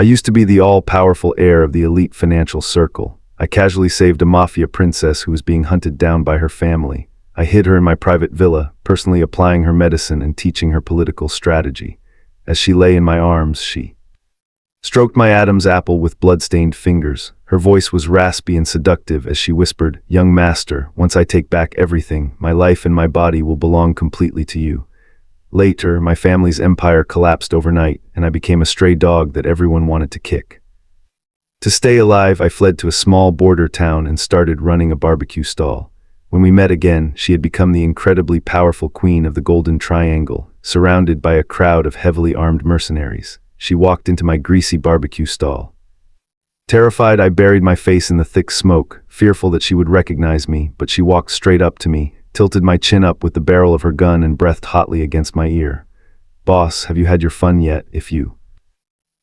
I used to be the all-powerful heir of the elite financial circle. I casually saved a Mafia princess who was being hunted down by her family. I hid her in my private villa, personally applying her medicine and teaching her political strategy. As she lay in my arms, she stroked my Adam's apple with blood-stained fingers. Her voice was raspy and seductive as she whispered, "Young master, once I take back everything, my life and my body will belong completely to you." Later, my family's empire collapsed overnight, and I became a stray dog that everyone wanted to kick. To stay alive, I fled to a small border town and started running a barbecue stall. When we met again, she had become the incredibly powerful queen of the Golden Triangle, surrounded by a crowd of heavily armed mercenaries. She walked into my greasy barbecue stall. Terrified, I buried my face in the thick smoke, fearful that she would recognize me, but she walked straight up to me, tilted my chin up with the barrel of her gun and breathed hotly against my ear. "Boss, have you had your fun yet? If you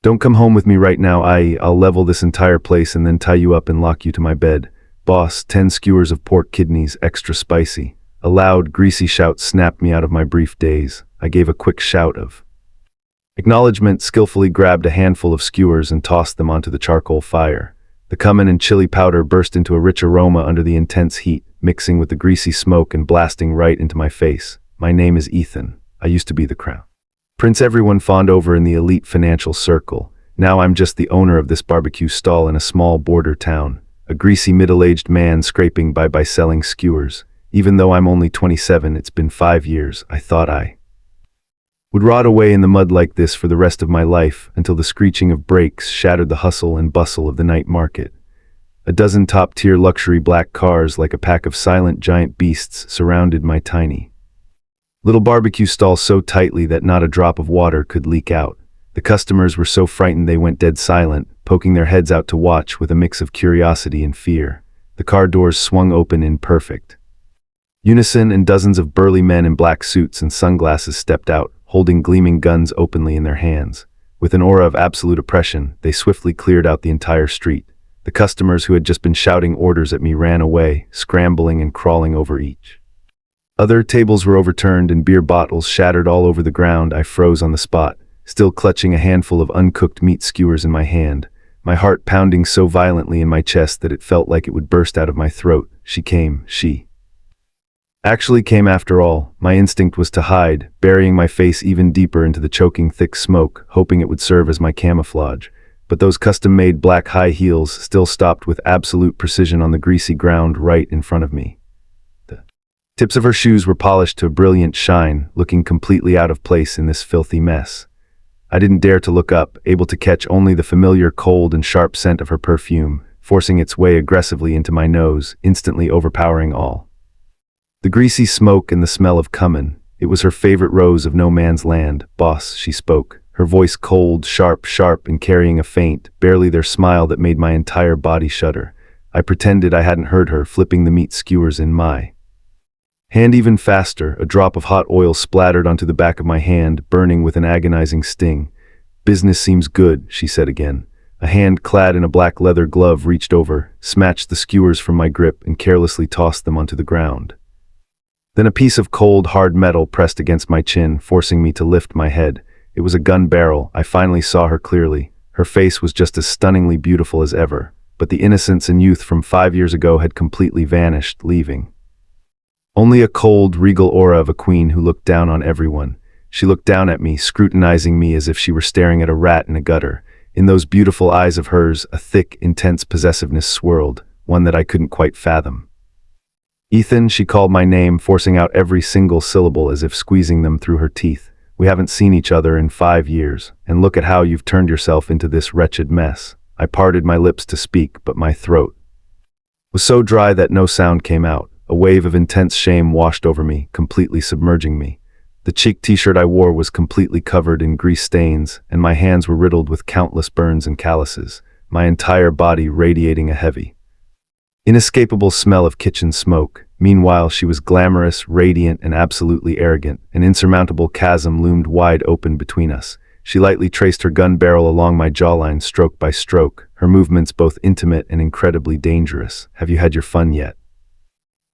don't come home with me right now, I'll level this entire place and then tie you up and lock you to my bed. Boss, 10 skewers of pork kidneys, extra spicy." A loud, greasy shout snapped me out of my brief daze. I gave a quick shout of acknowledgement, skillfully grabbed a handful of skewers and tossed them onto the charcoal fire. The cumin and chili powder burst into a rich aroma under the intense heat, mixing with the greasy smoke and blasting right into my face. "My name is Ethan. I used to be the crown prince everyone fawned over in the elite financial circle. Now I'm just the owner of this barbecue stall in a small border town, a greasy middle-aged man scraping by selling skewers. Even though I'm only 27, it's been 5 years. I thought I would rot away in the mud like this for the rest of my life, until the screeching of brakes shattered the hustle and bustle of the night market. A dozen top-tier luxury black cars, like a pack of silent giant beasts, surrounded my tiny little barbecue stall so tightly that not a drop of water could leak out. The customers were so frightened they went dead silent, poking their heads out to watch with a mix of curiosity and fear. The car doors swung open in perfect unison, and dozens of burly men in black suits and sunglasses stepped out, holding gleaming guns openly in their hands. With an aura of absolute oppression, they swiftly cleared out the entire street. The customers who had just been shouting orders at me ran away, scrambling and crawling over each other. Tables were overturned and beer bottles shattered all over the ground. I froze on the spot, still clutching a handful of uncooked meat skewers in my hand, my heart pounding so violently in my chest that it felt like it would burst out of my throat. She actually came after all. My instinct was to hide, burying my face even deeper into the choking thick smoke, hoping it would serve as my camouflage. But those custom-made black high heels still stopped with absolute precision on the greasy ground right in front of me. The tips of her shoes were polished to a brilliant shine, looking completely out of place in this filthy mess. I didn't dare to look up, able to catch only the familiar cold and sharp scent of her perfume, forcing its way aggressively into my nose, instantly overpowering all. The greasy smoke and the smell of cumin. It was her favorite rose of no man's land. "Boss," she spoke, her voice cold, sharp, and carrying a faint, barely there smile that made my entire body shudder. I pretended I hadn't heard her, flipping the meat skewers in my hand even faster. A drop of hot oil splattered onto the back of my hand, burning with an agonizing sting. "Business seems good," she said again. A hand clad in a black leather glove reached over, snatched the skewers from my grip, and carelessly tossed them onto the ground. Then a piece of cold, hard metal pressed against my chin, forcing me to lift my head. It was a gun barrel. I finally saw her clearly. Her face was just as stunningly beautiful as ever, but the innocence and youth from 5 years ago had completely vanished, leaving only a cold, regal aura of a queen who looked down on everyone. She looked down at me, scrutinizing me as if she were staring at a rat in a gutter. In those beautiful eyes of hers, a thick, intense possessiveness swirled, one that I couldn't quite fathom. "Ethan," she called my name, forcing out every single syllable as if squeezing them through her teeth. "We haven't seen each other in 5 years, and look at how you've turned yourself into this wretched mess." I parted my lips to speak, but my throat was so dry that no sound came out. A wave of intense shame washed over me, completely submerging me. The check t-shirt I wore was completely covered in grease stains, and my hands were riddled with countless burns and calluses, my entire body radiating a heavy, inescapable smell of kitchen smoke. Meanwhile, she was glamorous, radiant, and absolutely arrogant. An insurmountable chasm loomed wide open between us. She lightly traced her gun barrel along my jawline, stroke by stroke, her movements both intimate and incredibly dangerous. "Have you had your fun yet?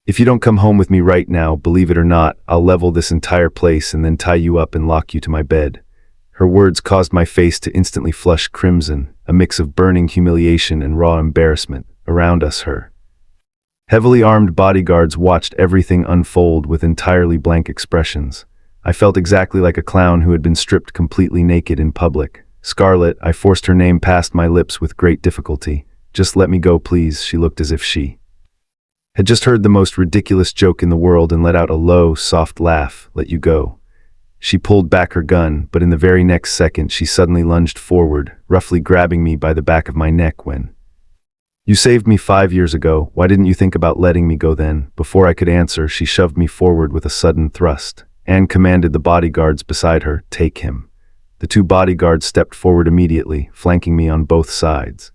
If you don't come home with me right now, believe it or not, I'll level this entire place and then tie you up and lock you to my bed." Her words caused my face to instantly flush crimson, a mix of burning humiliation and raw embarrassment. Around us, her heavily armed bodyguards watched everything unfold with entirely blank expressions. I felt exactly like a clown who had been stripped completely naked in public. "Scarlet," I forced her name past my lips with great difficulty. "Just let me go, please." She looked as if she had just heard the most ridiculous joke in the world and let out a low, soft laugh. "Let you go." She pulled back her gun, but in the very next second she suddenly lunged forward, roughly grabbing me by the back of my neck. "When you saved me 5 years ago, why didn't you think about letting me go then?" Before I could answer, she shoved me forward with a sudden thrust, and commanded the bodyguards beside her, "Take him." The two bodyguards stepped forward immediately, flanking me on both sides,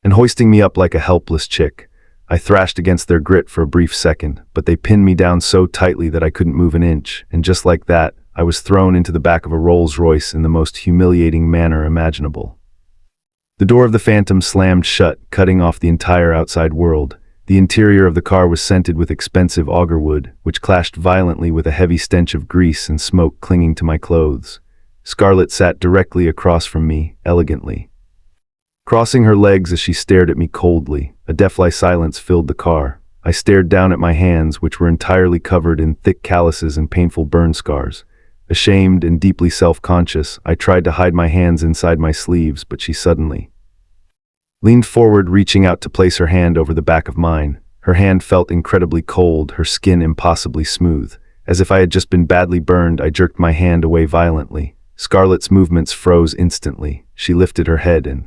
and hoisting me up like a helpless chick. I thrashed against their grit for a brief second, but they pinned me down so tightly that I couldn't move an inch, and just like that, I was thrown into the back of a Rolls-Royce in the most humiliating manner imaginable. The door of the Phantom slammed shut, cutting off the entire outside world. The interior of the car was scented with expensive auger wood, which clashed violently with a heavy stench of grease and smoke clinging to my clothes. Scarlet sat directly across from me, elegantly crossing her legs as she stared at me coldly. A deathly silence filled the car. I stared down at my hands, which were entirely covered in thick calluses and painful burn scars. Ashamed and deeply self-conscious, I tried to hide my hands inside my sleeves, but she suddenly leaned forward, reaching out to place her hand over the back of mine. Her hand felt incredibly cold, her skin impossibly smooth. As if I had just been badly burned, I jerked my hand away violently. Scarlet's movements froze instantly. She lifted her head and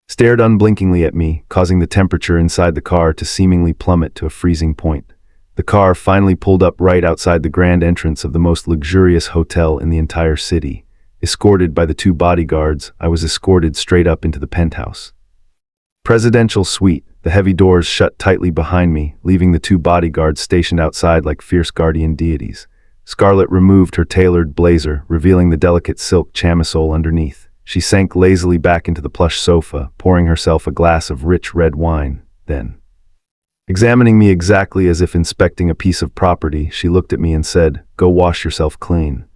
stared unblinkingly at me, causing the temperature inside the car to seemingly plummet to a freezing point. The car finally pulled up right outside the grand entrance of the most luxurious hotel in the entire city. Escorted by the two bodyguards, I was escorted straight up into the penthouse presidential suite. The heavy doors shut tightly behind me, leaving the two bodyguards stationed outside like fierce guardian deities. Scarlet removed her tailored blazer, revealing the delicate silk chamisole underneath. She sank lazily back into the plush sofa, pouring herself a glass of rich red wine. Then, examining me exactly as if inspecting a piece of property, she looked at me and said, "Go wash yourself clean."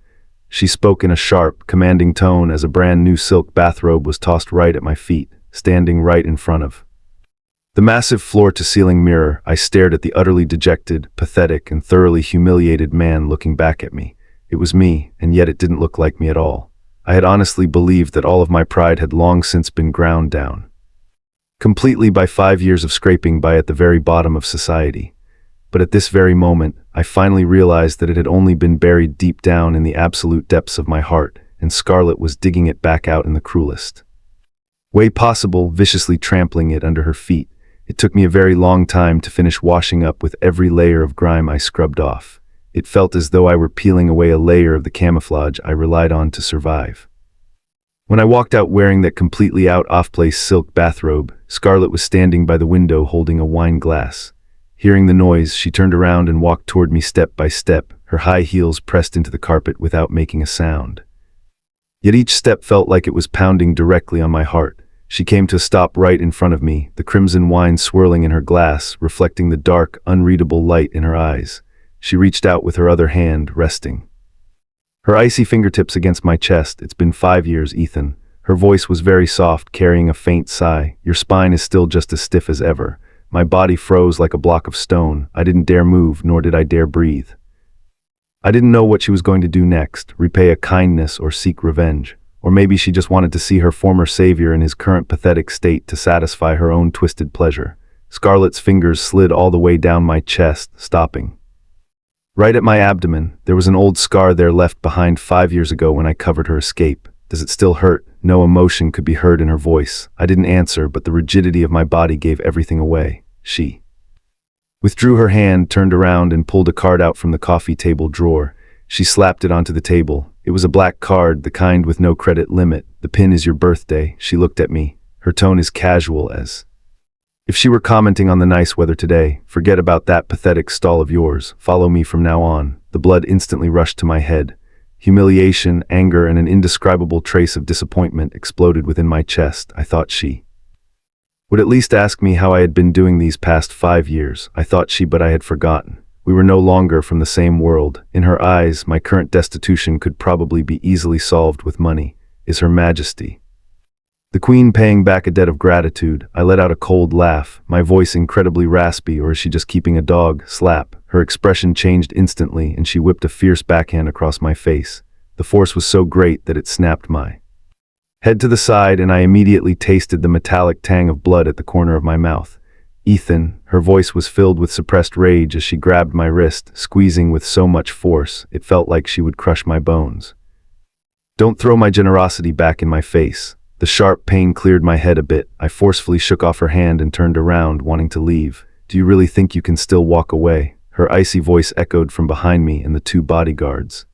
She spoke in a sharp, commanding tone as a brand new silk bathrobe was tossed right at my feet, standing right in front of the massive floor-to-ceiling mirror. I stared at the utterly dejected, pathetic, and thoroughly humiliated man looking back at me. It was me, and yet it didn't look like me at all. I had honestly believed that all of my pride had long since been ground down completely by 5 years of scraping by at the very bottom of society. But at this very moment, I finally realized that it had only been buried deep down in the absolute depths of my heart, and Scarlet was digging it back out in the cruelest way possible, viciously trampling it under her feet. It took me a very long time to finish washing up with every layer of grime I scrubbed off. It felt as though I were peeling away a layer of the camouflage I relied on to survive. When I walked out wearing that completely off-place silk bathrobe, Scarlet was standing by the window holding a wine glass. Hearing the noise, she turned around and walked toward me step by step, her high heels pressed into the carpet without making a sound. Yet each step felt like it was pounding directly on my heart. She came to a stop right in front of me, the crimson wine swirling in her glass, reflecting the dark, unreadable light in her eyes. She reached out with her other hand, resting her icy fingertips against my chest. "It's been 5 years, Ethan." Her voice was very soft, carrying a faint sigh. "Your spine is still just as stiff as ever." My body froze like a block of stone. I didn't dare move, nor did I dare breathe. I didn't know what she was going to do next, repay a kindness or seek revenge. Or maybe she just wanted to see her former savior in his current pathetic state to satisfy her own twisted pleasure. Scarlet's fingers slid all the way down my chest, stopping right at my abdomen. There was an old scar there left behind 5 years ago when I covered her escape. "Does it still hurt?" No emotion could be heard in her voice. I didn't answer, but the rigidity of my body gave everything away. She withdrew her hand, turned around, and pulled a card out from the coffee table drawer. She slapped it onto the table. It was a black card, the kind with no credit limit. "The pin is your birthday." She looked at me. Her tone is casual, as if she were commenting on the nice weather today. "Forget about that pathetic stall of yours. Follow me from now on." The blood instantly rushed to my head. Humiliation, anger, and an indescribable trace of disappointment exploded within my chest. I thought she would at least ask me how I had been doing these past 5 years. But I had forgotten. We were no longer from the same world. In her eyes, my current destitution could probably be easily solved with money. Is Her Majesty the Queen paying back a debt of gratitude? I let out a cold laugh, my voice incredibly raspy. Or is she just keeping a dog? Slap. Her expression changed instantly, and she whipped a fierce backhand across my face. The force was so great that it snapped my head to the side, and I immediately tasted the metallic tang of blood at the corner of my mouth. Ethan, her voice was filled with suppressed rage as she grabbed my wrist, squeezing with so much force, it felt like she would crush my bones. Don't throw my generosity back in my face. The sharp pain cleared my head a bit. I forcefully shook off her hand and turned around, wanting to leave. Do you really think you can still walk away? Her icy voice echoed from behind me, and the two bodyguards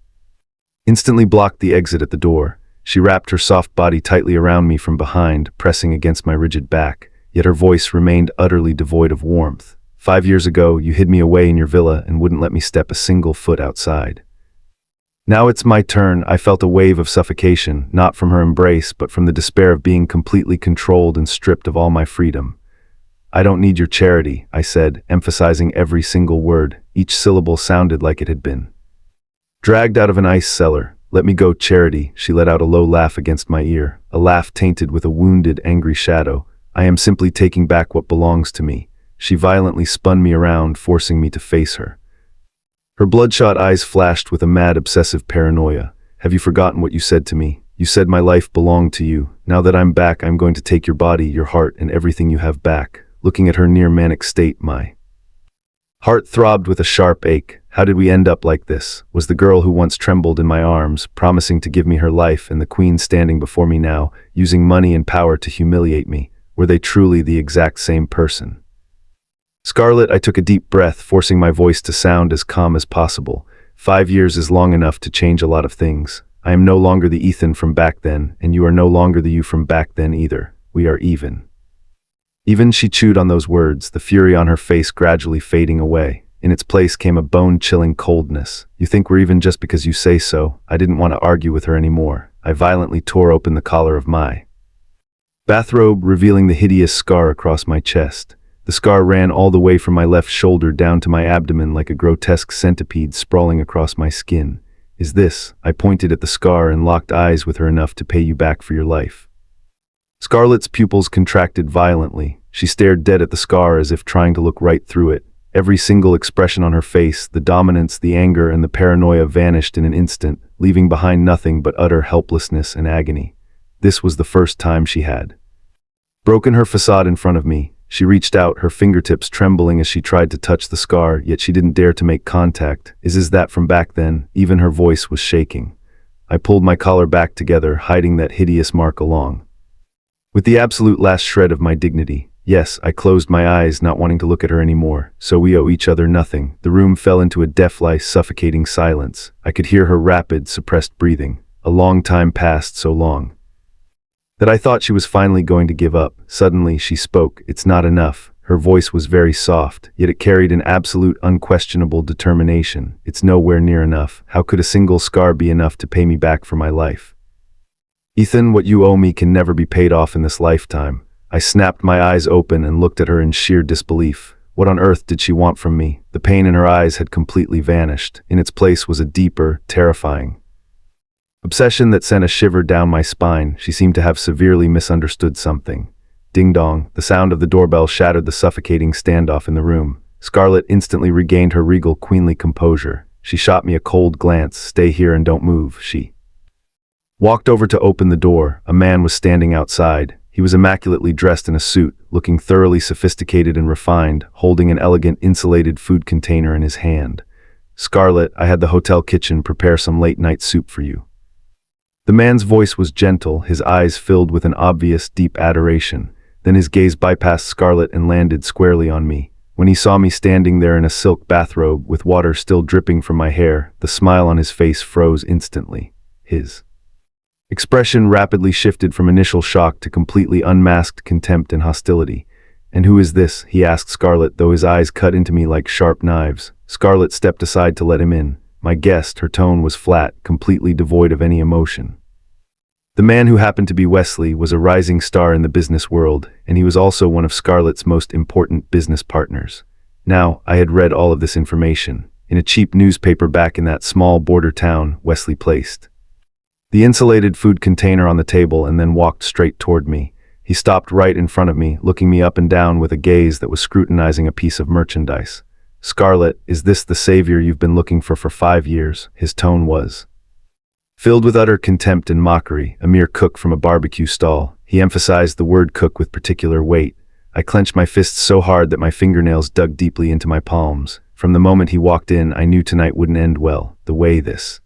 instantly blocked the exit at the door. She wrapped her soft body tightly around me from behind, pressing against my rigid back, yet her voice remained utterly devoid of warmth. 5 years ago, you hid me away in your villa and wouldn't let me step a single foot outside. Now it's my turn. I felt a wave of suffocation, not from her embrace, but from the despair of being completely controlled and stripped of all my freedom. I don't need your charity, I said, emphasizing every single word. Each syllable sounded like it had been dragged out of an ice cellar. Let me go, Charity. She let out a low laugh against my ear, a laugh tainted with a wounded, angry shadow. I am simply taking back what belongs to me. She violently spun me around, forcing me to face her. Her bloodshot eyes flashed with a mad, obsessive paranoia. Have you forgotten what you said to me? You said my life belonged to you. Now that I'm back, I'm going to take your body, your heart, and everything you have back. Looking at her near-manic state, my heart throbbed with a sharp ache. How did we end up like this? Was the girl who once trembled in my arms, promising to give me her life, and the Queen standing before me now, using money and power to humiliate me? Were they truly the exact same person? Scarlet, I took a deep breath, forcing my voice to sound as calm as possible. 5 years is long enough to change a lot of things. I am no longer the Ethan from back then, and you are no longer the you from back then either. We are even. Even. She chewed on those words, the fury on her face gradually fading away. In its place came a bone-chilling coldness. You think we're even just because you say so. I didn't want to argue with her anymore. I violently tore open the collar of my bathrobe, revealing the hideous scar across my chest. The scar ran all the way from my left shoulder down to my abdomen like a grotesque centipede sprawling across my skin. Is this? I pointed at the scar and locked eyes with her enough to pay you back for your life. Scarlet's pupils contracted violently. She stared dead at the scar as if trying to look right through it. Every single expression on her face, the dominance, the anger, and the paranoia vanished in an instant, leaving behind nothing but utter helplessness and agony. This was the first time she had broken her facade in front of me. She reached out, her fingertips trembling as she tried to touch the scar, yet she didn't dare to make contact. Is that from back then? Even her voice was shaking. I pulled my collar back together, hiding that hideous mark along with the absolute last shred of my dignity. Yes, I closed my eyes, not wanting to look at her anymore. So we owe each other nothing. The room fell into a deathly, suffocating silence. I could hear her rapid, suppressed breathing. A long time passed, so long that I thought she was finally going to give up. Suddenly, she spoke. It's not enough. Her voice was very soft, yet it carried an absolute, unquestionable determination. It's nowhere near enough. How could a single scar be enough to pay me back for my life? Ethan, what you owe me can never be paid off in this lifetime. I snapped my eyes open and looked at her in sheer disbelief. What on earth did she want from me? The pain in her eyes had completely vanished. In its place was a deeper, terrifying obsession that sent a shiver down my spine. She seemed to have severely misunderstood something. Ding-dong, the sound of the doorbell shattered the suffocating standoff in the room. Scarlet instantly regained her regal, queenly composure. She shot me a cold glance. Stay here and don't move, she walked over to open the door. A man was standing outside. He was immaculately dressed in a suit, looking thoroughly sophisticated and refined, holding an elegant insulated food container in his hand. Scarlet, I had the hotel kitchen prepare some late-night soup for you. The man's voice was gentle, his eyes filled with an obvious, deep adoration. Then his gaze bypassed Scarlet and landed squarely on me. When he saw me standing there in a silk bathrobe, with water still dripping from my hair, the smile on his face froze instantly. His expression rapidly shifted from initial shock to completely unmasked contempt and hostility. And who is this? He asked Scarlet, though his eyes cut into me like sharp knives. Scarlet stepped aside to let him in. My guest, her tone was flat, completely devoid of any emotion. The man, who happened to be Wesley, was a rising star in the business world, and he was also one of Scarlet's most important business partners. Now, I had read all of this information in a cheap newspaper back in that small border town Wesley placed the insulated food container on the table and then walked straight toward me. He stopped right in front of me, looking me up and down with a gaze that was scrutinizing a piece of merchandise. "Scarlett, is this the savior you've been looking for 5 years?" His tone was filled with utter contempt and mockery, a mere cook from a barbecue stall. He emphasized the word cook with particular weight. I clenched my fists so hard that my fingernails dug deeply into my palms. From the moment he walked in, I knew tonight wouldn't end well. The way this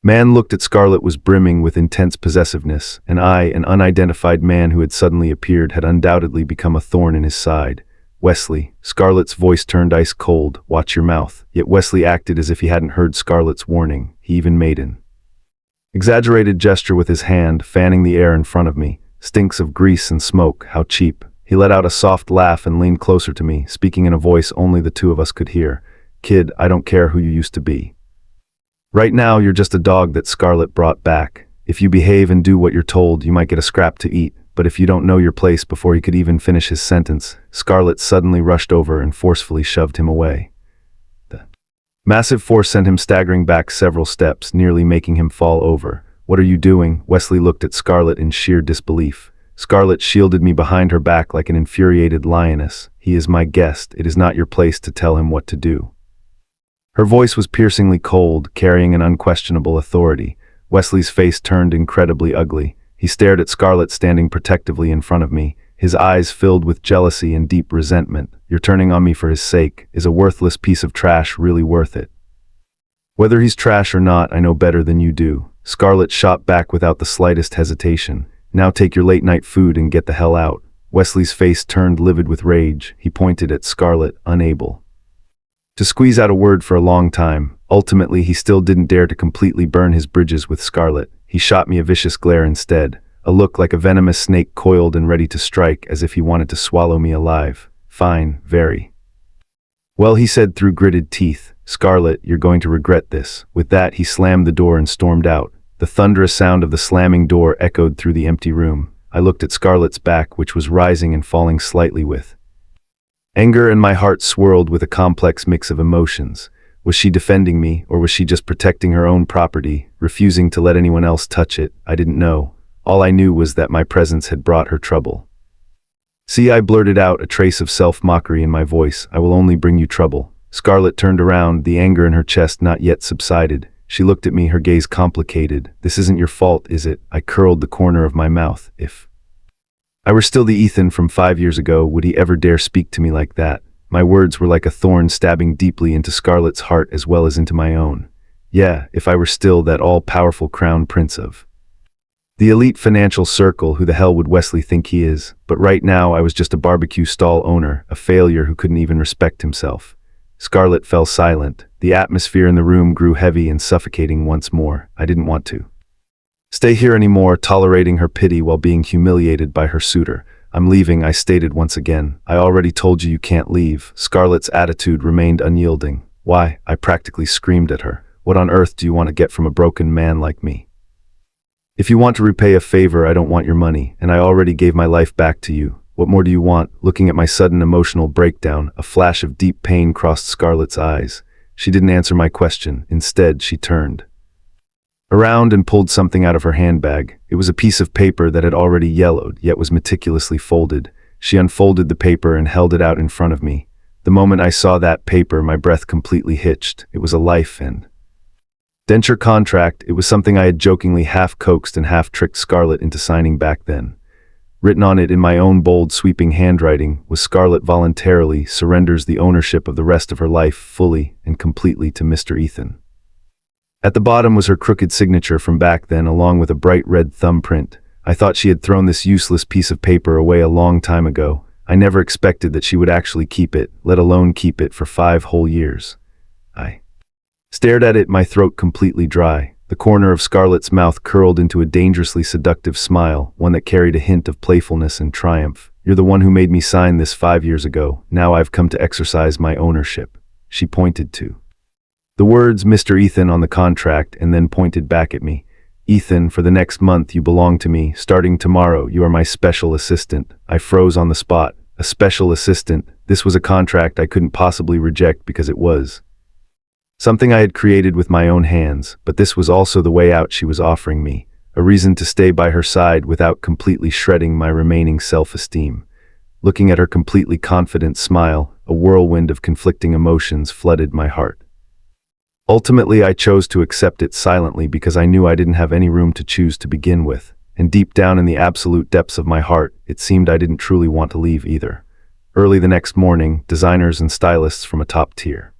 man looked at Scarlett was brimming with intense possessiveness, and I, an unidentified man who had suddenly appeared, had undoubtedly become a thorn in his side. "Wesley," Scarlett's voice turned ice cold, "watch your mouth." Yet Wesley acted as if he hadn't heard Scarlett's warning. He even made an exaggerated gesture with his hand, fanning the air in front of me. "Stinks of grease and smoke, how cheap." He let out a soft laugh and leaned closer to me, speaking in a voice only the two of us could hear. "Kid, I don't care who you used to be. Right now, you're just a dog that Scarlett brought back. If you behave and do what you're told, you might get a scrap to eat. But if you don't know your place," before he could even finish his sentence, Scarlett suddenly rushed over and forcefully shoved him away. The massive force sent him staggering back several steps, nearly making him fall over. "What are you doing?" Wesley looked at Scarlett in sheer disbelief. Scarlett shielded me behind her back like an infuriated lioness. "He is my guest. It is not your place to tell him what to do." Her voice was piercingly cold, carrying an unquestionable authority. Wesley's face turned incredibly ugly. He stared at Scarlett standing protectively in front of me, his eyes filled with jealousy and deep resentment. "You're turning on me for his sake. Is a worthless piece of trash really worth it?" "Whether he's trash or not, I know better than you do." Scarlett shot back without the slightest hesitation. "Now take your late-night food and get the hell out." Wesley's face turned livid with rage. He pointed at Scarlett, unable to squeeze out a word for a long time. Ultimately, he still didn't dare to completely burn his bridges with Scarlett. He shot me a vicious glare instead, a look like a venomous snake coiled and ready to strike, as if he wanted to swallow me alive. "Fine, very well," he said through gritted teeth. "Scarlett, you're going to regret this." With that, he slammed the door and stormed out. The thunderous sound of the slamming door echoed through the empty room. I looked at Scarlett's back, which was rising and falling slightly with anger, and my heart swirled with a complex mix of emotions. Was she defending me, or was she just protecting her own property, refusing to let anyone else touch it? I didn't know. All I knew was that my presence had brought her trouble. "See," I blurted out, a trace of self-mockery in my voice, "I will only bring you trouble." Scarlett turned around, the anger in her chest not yet subsided. She looked at me, her gaze complicated. "This isn't your fault, is it?" I curled the corner of my mouth. If I were still the Ethan from 5 years ago, would he ever dare speak to me like that? My words were like a thorn stabbing deeply into Scarlett's heart as well as into my own. Yeah, if I were still that all-powerful crown prince of the elite financial circle, who the hell would Wesley think he is? But right now, I was just a barbecue stall owner, a failure who couldn't even respect himself. Scarlett fell silent. The atmosphere in the room grew heavy and suffocating once more. I didn't want to stay here anymore, tolerating her pity while being humiliated by her suitor. "I'm leaving," I stated once again. "I already told you you can't leave." Scarlett's attitude remained unyielding. "Why?" I practically screamed at her. "What on earth do you want to get from a broken man like me? If you want to repay a favor, I don't want your money, and I already gave my life back to you. What more do you want?" Looking at my sudden emotional breakdown, a flash of deep pain crossed Scarlett's eyes. She didn't answer my question. Instead, she turned around and pulled something out of her handbag. It was a piece of paper that had already yellowed, yet was meticulously folded. She unfolded the paper and held it out in front of me. The moment I saw that paper, my breath completely hitched. It was a life and denture contract. It was something I had jokingly half-coaxed and half-tricked Scarlett into signing back then. Written on it in my own bold, sweeping handwriting was, "Scarlett voluntarily surrenders the ownership of the rest of her life fully and completely to Mr. Ethan." At the bottom was her crooked signature from back then, along with a bright red thumbprint. I thought she had thrown this useless piece of paper away a long time ago. I never expected that she would actually keep it, let alone keep it for 5 whole years. I stared at it, my throat completely dry. The corner of Scarlett's mouth curled into a dangerously seductive smile, one that carried a hint of playfulness and triumph. "You're the one who made me sign this 5 years ago. Now I've come to exercise my ownership." She pointed to the words "Mr. Ethan" on the contract and then pointed back at me. "Ethan, for the next month you belong to me. Starting tomorrow, you are my special assistant." I froze on the spot. A special assistant? This was a contract I couldn't possibly reject because it was something I had created with my own hands, but this was also the way out she was offering me, a reason to stay by her side without completely shredding my remaining self-esteem. Looking at her completely confident smile, a whirlwind of conflicting emotions flooded my heart. Ultimately, I chose to accept it silently because I knew I didn't have any room to choose to begin with, and deep down in the absolute depths of my heart, it seemed I didn't truly want to leave either. Early the next morning, designers and stylists from a top-tier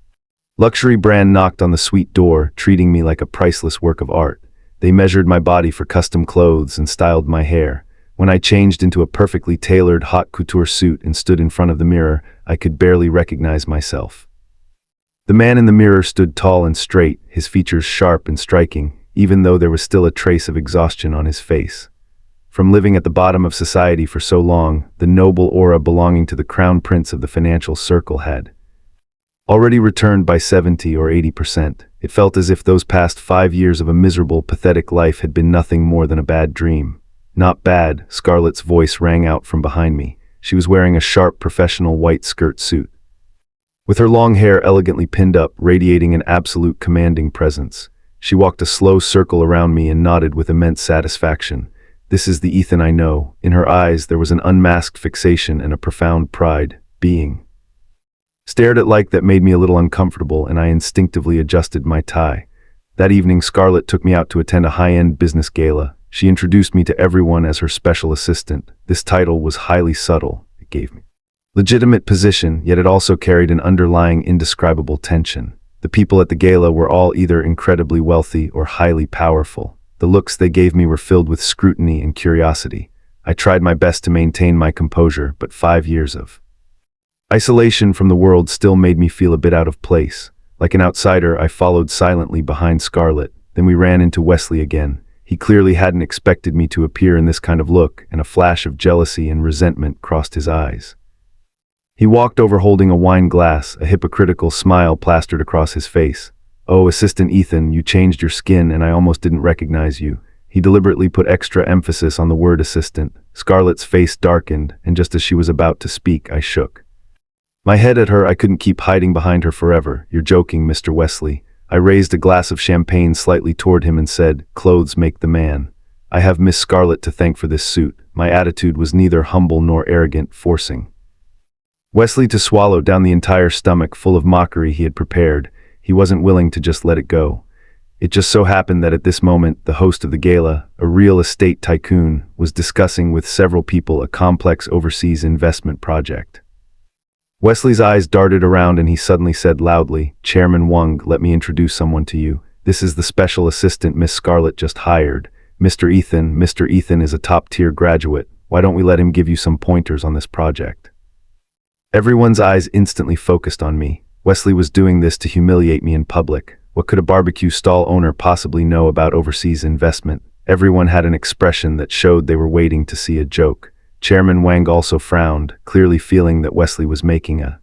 luxury brand knocked on the suite door, treating me like a priceless work of art. They measured my body for custom clothes and styled my hair. When I changed into a perfectly tailored haute couture suit and stood in front of the mirror, I could barely recognize myself. The man in the mirror stood tall and straight, his features sharp and striking, even though there was still a trace of exhaustion on his face. From living at the bottom of society for so long, the noble aura belonging to the crown prince of the financial circle had already returned by 70 or 80%. It felt as if those past 5 years of a miserable, pathetic life had been nothing more than a bad dream. Not bad, Scarlett's voice rang out from behind me. She was wearing a sharp, professional white skirt suit, with her long hair elegantly pinned up, radiating an absolute commanding presence. She walked a slow circle around me and nodded with immense satisfaction. This is the Ethan I know. In her eyes, there was an unmasked fixation and a profound pride. Being stared at like that made me a little uncomfortable, and I instinctively adjusted my tie. That evening, Scarlett took me out to attend a high-end business gala. She introduced me to everyone as her special assistant. This title was highly subtle. It gave me legitimate position, yet it also carried an underlying indescribable tension. The people at the gala were all either incredibly wealthy or highly powerful. The looks they gave me were filled with scrutiny and curiosity. I tried my best to maintain my composure, but 5 years of isolation from the world still made me feel a bit out of place. Like an outsider, I followed silently behind Scarlett. Then we ran into Wesley again. He clearly hadn't expected me to appear in this kind of look, and a flash of jealousy and resentment crossed his eyes. He walked over holding a wine glass, a hypocritical smile plastered across his face. "Oh, Assistant Ethan, you changed your skin and I almost didn't recognize you." He deliberately put extra emphasis on the word assistant. Scarlett's face darkened, and just as she was about to speak, I shook my head at her. I couldn't keep hiding behind her forever. "You're joking, Mr. Wesley." I raised a glass of champagne slightly toward him and said, "Clothes make the man. I have Miss Scarlett to thank for this suit." My attitude was neither humble nor arrogant, forcing Wesley to swallow down the entire stomach full of mockery he had prepared. He wasn't willing to just let it go. It just so happened that at this moment, the host of the gala, a real estate tycoon, was discussing with several people a complex overseas investment project. Wesley's eyes darted around and he suddenly said loudly, "Chairman Wang, let me introduce someone to you. This is the special assistant Miss Scarlett just hired. Mr. Ethan. Mr. Ethan is a top-tier graduate. Why don't we let him give you some pointers on this project?" Everyone's eyes instantly focused on me. Wesley was doing this to humiliate me in public. What could a barbecue stall owner possibly know about overseas investment? Everyone had an expression that showed they were waiting to see a joke. Chairman Wang also frowned, clearly feeling that Wesley was making a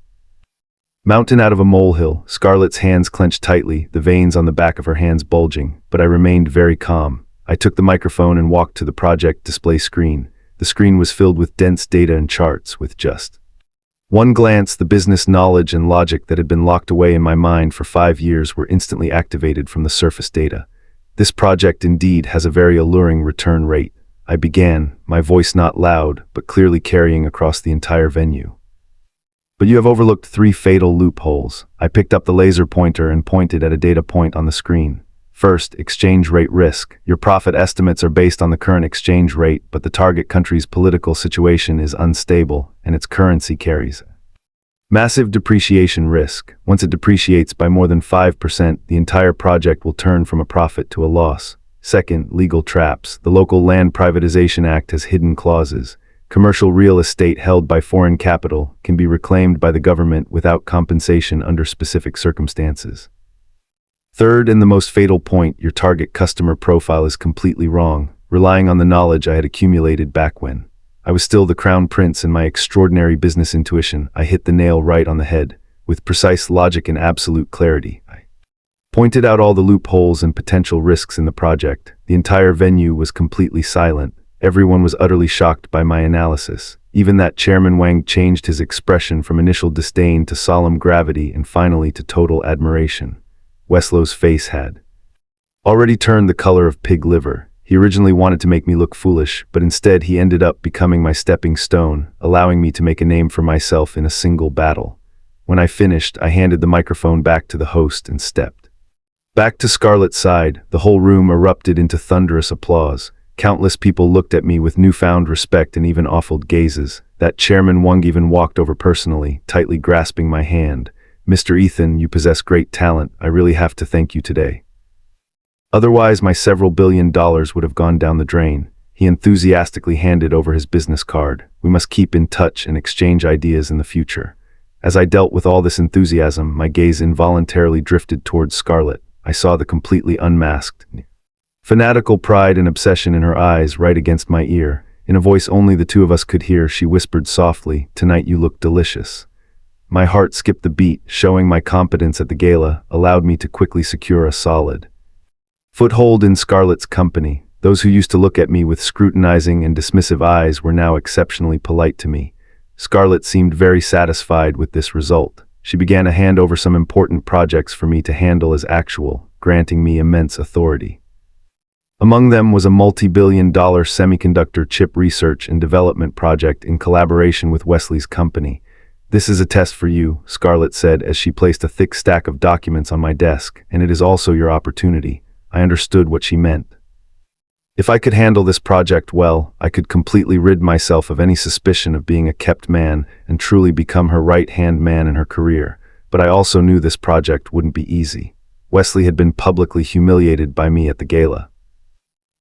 mountain out of a molehill. Scarlett's hands clenched tightly, the veins on the back of her hands bulging, but I remained very calm. I took the microphone and walked to the project display screen. The screen was filled with dense data and charts. With just one glance, the business knowledge and logic that had been locked away in my mind for 5 years were instantly activated from the surface data. "This project indeed has a very alluring return rate," I began, my voice not loud, but clearly carrying across the entire venue. "But you have overlooked 3 fatal loopholes." I picked up the laser pointer and pointed at a data point on the screen. First, exchange rate risk. Your profit estimates are based on the current exchange rate, but the target country's political situation is unstable, and its currency carries massive depreciation risk. Once it depreciates by more than 5%, the entire project will turn from a profit to a loss. Second, legal traps. The Local Land Privatization Act has hidden clauses. Commercial real estate held by foreign capital can be reclaimed by the government without compensation under specific circumstances. Third, and the most fatal point, your target customer profile is completely wrong. Relying on the knowledge I had accumulated back when I was still the crown prince and my extraordinary business intuition, I hit the nail right on the head. With precise logic and absolute clarity, I pointed out all the loopholes and potential risks in the project. The entire venue was completely silent. Everyone was utterly shocked by my analysis. Even that Chairman Wang changed his expression from initial disdain to solemn gravity and finally to total admiration. Weslow's face had already turned the color of pig liver. He originally wanted to make me look foolish, but instead he ended up becoming my stepping stone, allowing me to make a name for myself in a single battle. When I finished, I handed the microphone back to the host and stepped back to Scarlett's side. The whole room erupted into thunderous applause. Countless people looked at me with newfound respect and even offled gazes. That Chairman Wang even walked over personally, tightly grasping my hand. "Mr. Ethan, you possess great talent. I really have to thank you today. Otherwise, my several $billion would have gone down the drain." He enthusiastically handed over his business card. "We must keep in touch and exchange ideas in the future." As I dealt with all this enthusiasm, my gaze involuntarily drifted towards Scarlett. I saw the completely unmasked, fanatical pride and obsession in her eyes right against my ear. In a voice only the two of us could hear, she whispered softly, "Tonight you look delicious." My heart skipped the beat. Showing my competence at the gala allowed me to quickly secure a solid foothold in Scarlett's company. Those who used to look at me with scrutinizing and dismissive eyes were now exceptionally polite to me. Scarlett seemed very satisfied with this result. She began to hand over some important projects for me to handle as actual, granting me immense authority. Among them was a multi-billion-dollar semiconductor chip research and development project in collaboration with Wesley's company. "This is a test for you," Scarlett said as she placed a thick stack of documents on my desk, "and it is also your opportunity." I understood what she meant. If I could handle this project well, I could completely rid myself of any suspicion of being a kept man and truly become her right-hand man in her career. But I also knew this project wouldn't be easy. Wesley had been publicly humiliated by me at the gala.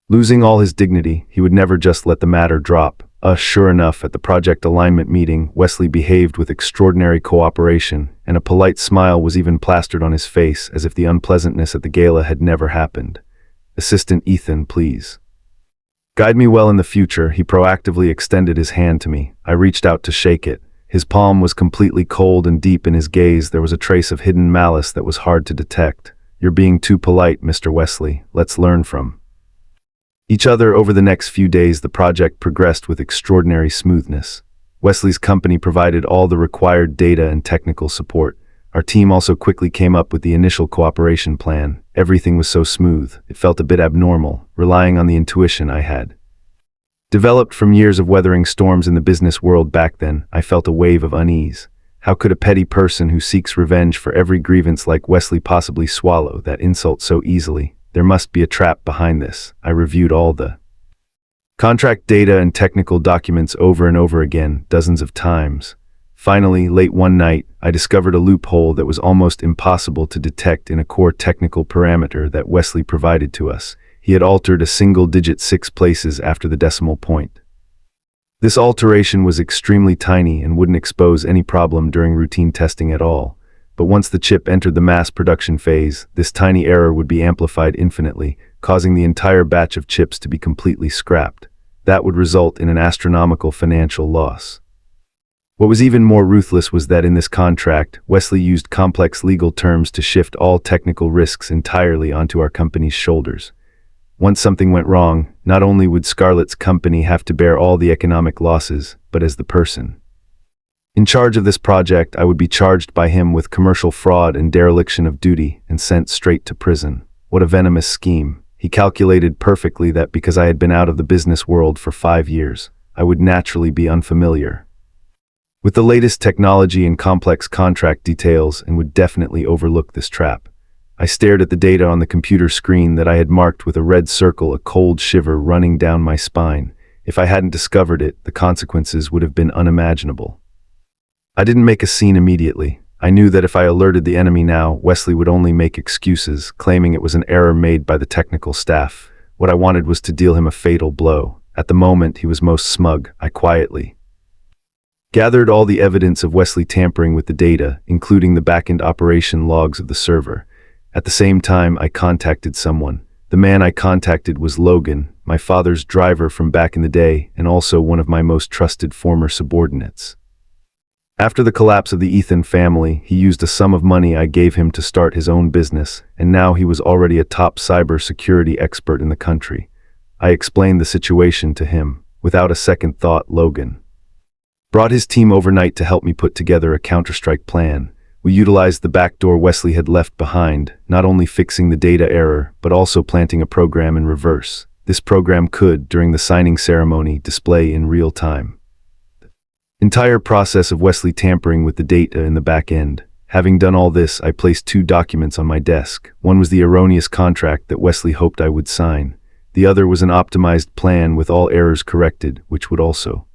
Losing all his dignity, he would never just let the matter drop. Sure enough, at the project alignment meeting, Wesley behaved with extraordinary cooperation, and a polite smile was even plastered on his face, as if the unpleasantness at the gala had never happened. "Assistant Ethan, please guide me well in the future." He proactively extended his hand to me. I reached out to shake it. His palm was completely cold, and deep in his gaze there was a trace of hidden malice that was hard to detect. "You're being too polite, Mr. Wesley. Let's learn from each other." Over the next few days, the project progressed with extraordinary smoothness. Wesley's company provided all the required data and technical support. Our team also quickly came up with the initial cooperation plan. Everything was so smooth, it felt a bit abnormal, relying on the intuition I had developed from years of weathering storms in the business world back then. I felt a wave of unease. How could a petty person who seeks revenge for every grievance like Wesley possibly swallow that insult so easily? There must be a trap behind this. I reviewed all the contract data and technical documents over and over again, dozens of times. Finally, late one night, I discovered a loophole that was almost impossible to detect in a core technical parameter that Wesley provided to us. He had altered a single digit 6 places after the decimal point. This alteration was extremely tiny and wouldn't expose any problem during routine testing at all. But once the chip entered the mass production phase, this tiny error would be amplified infinitely, causing the entire batch of chips to be completely scrapped. That would result in an astronomical financial loss. What was even more ruthless was that in this contract, Wesley used complex legal terms to shift all technical risks entirely onto our company's shoulders. Once something went wrong, not only would Scarlett's company have to bear all the economic losses, but as the person in charge of this project, I would be charged by him with commercial fraud and dereliction of duty and sent straight to prison. What a venomous scheme. He calculated perfectly that because I had been out of the business world for 5 years, I would naturally be unfamiliar with the latest technology and complex contract details and would definitely overlook this trap. I stared at the data on the computer screen that I had marked with a red circle, a cold shiver running down my spine. If I hadn't discovered it, the consequences would have been unimaginable. I didn't make a scene immediately. I knew that if I alerted the enemy now, Wesley would only make excuses, claiming it was an error made by the technical staff. What I wanted was to deal him a fatal blow. At the moment he was most smug, I quietly gathered all the evidence of Wesley tampering with the data, including the back-end operation logs of the server. At the same time, I contacted someone. The man I contacted was Logan, my father's driver from back in the day, and also one of my most trusted former subordinates. After the collapse of the Ethan family, he used a sum of money I gave him to start his own business, and now he was already a top cybersecurity expert in the country. I explained the situation to him. Without a second thought, Logan brought his team overnight to help me put together a counter-strike plan. We utilized the back door Wesley had left behind, not only fixing the data error, but also planting a program in reverse. This program could, during the signing ceremony, display in real time the entire process of Wesley tampering with the data in the back end. Having done all this, I placed 2 documents on my desk. One was the erroneous contract that Wesley hoped I would sign. The other was an optimized plan with all errors corrected, which would also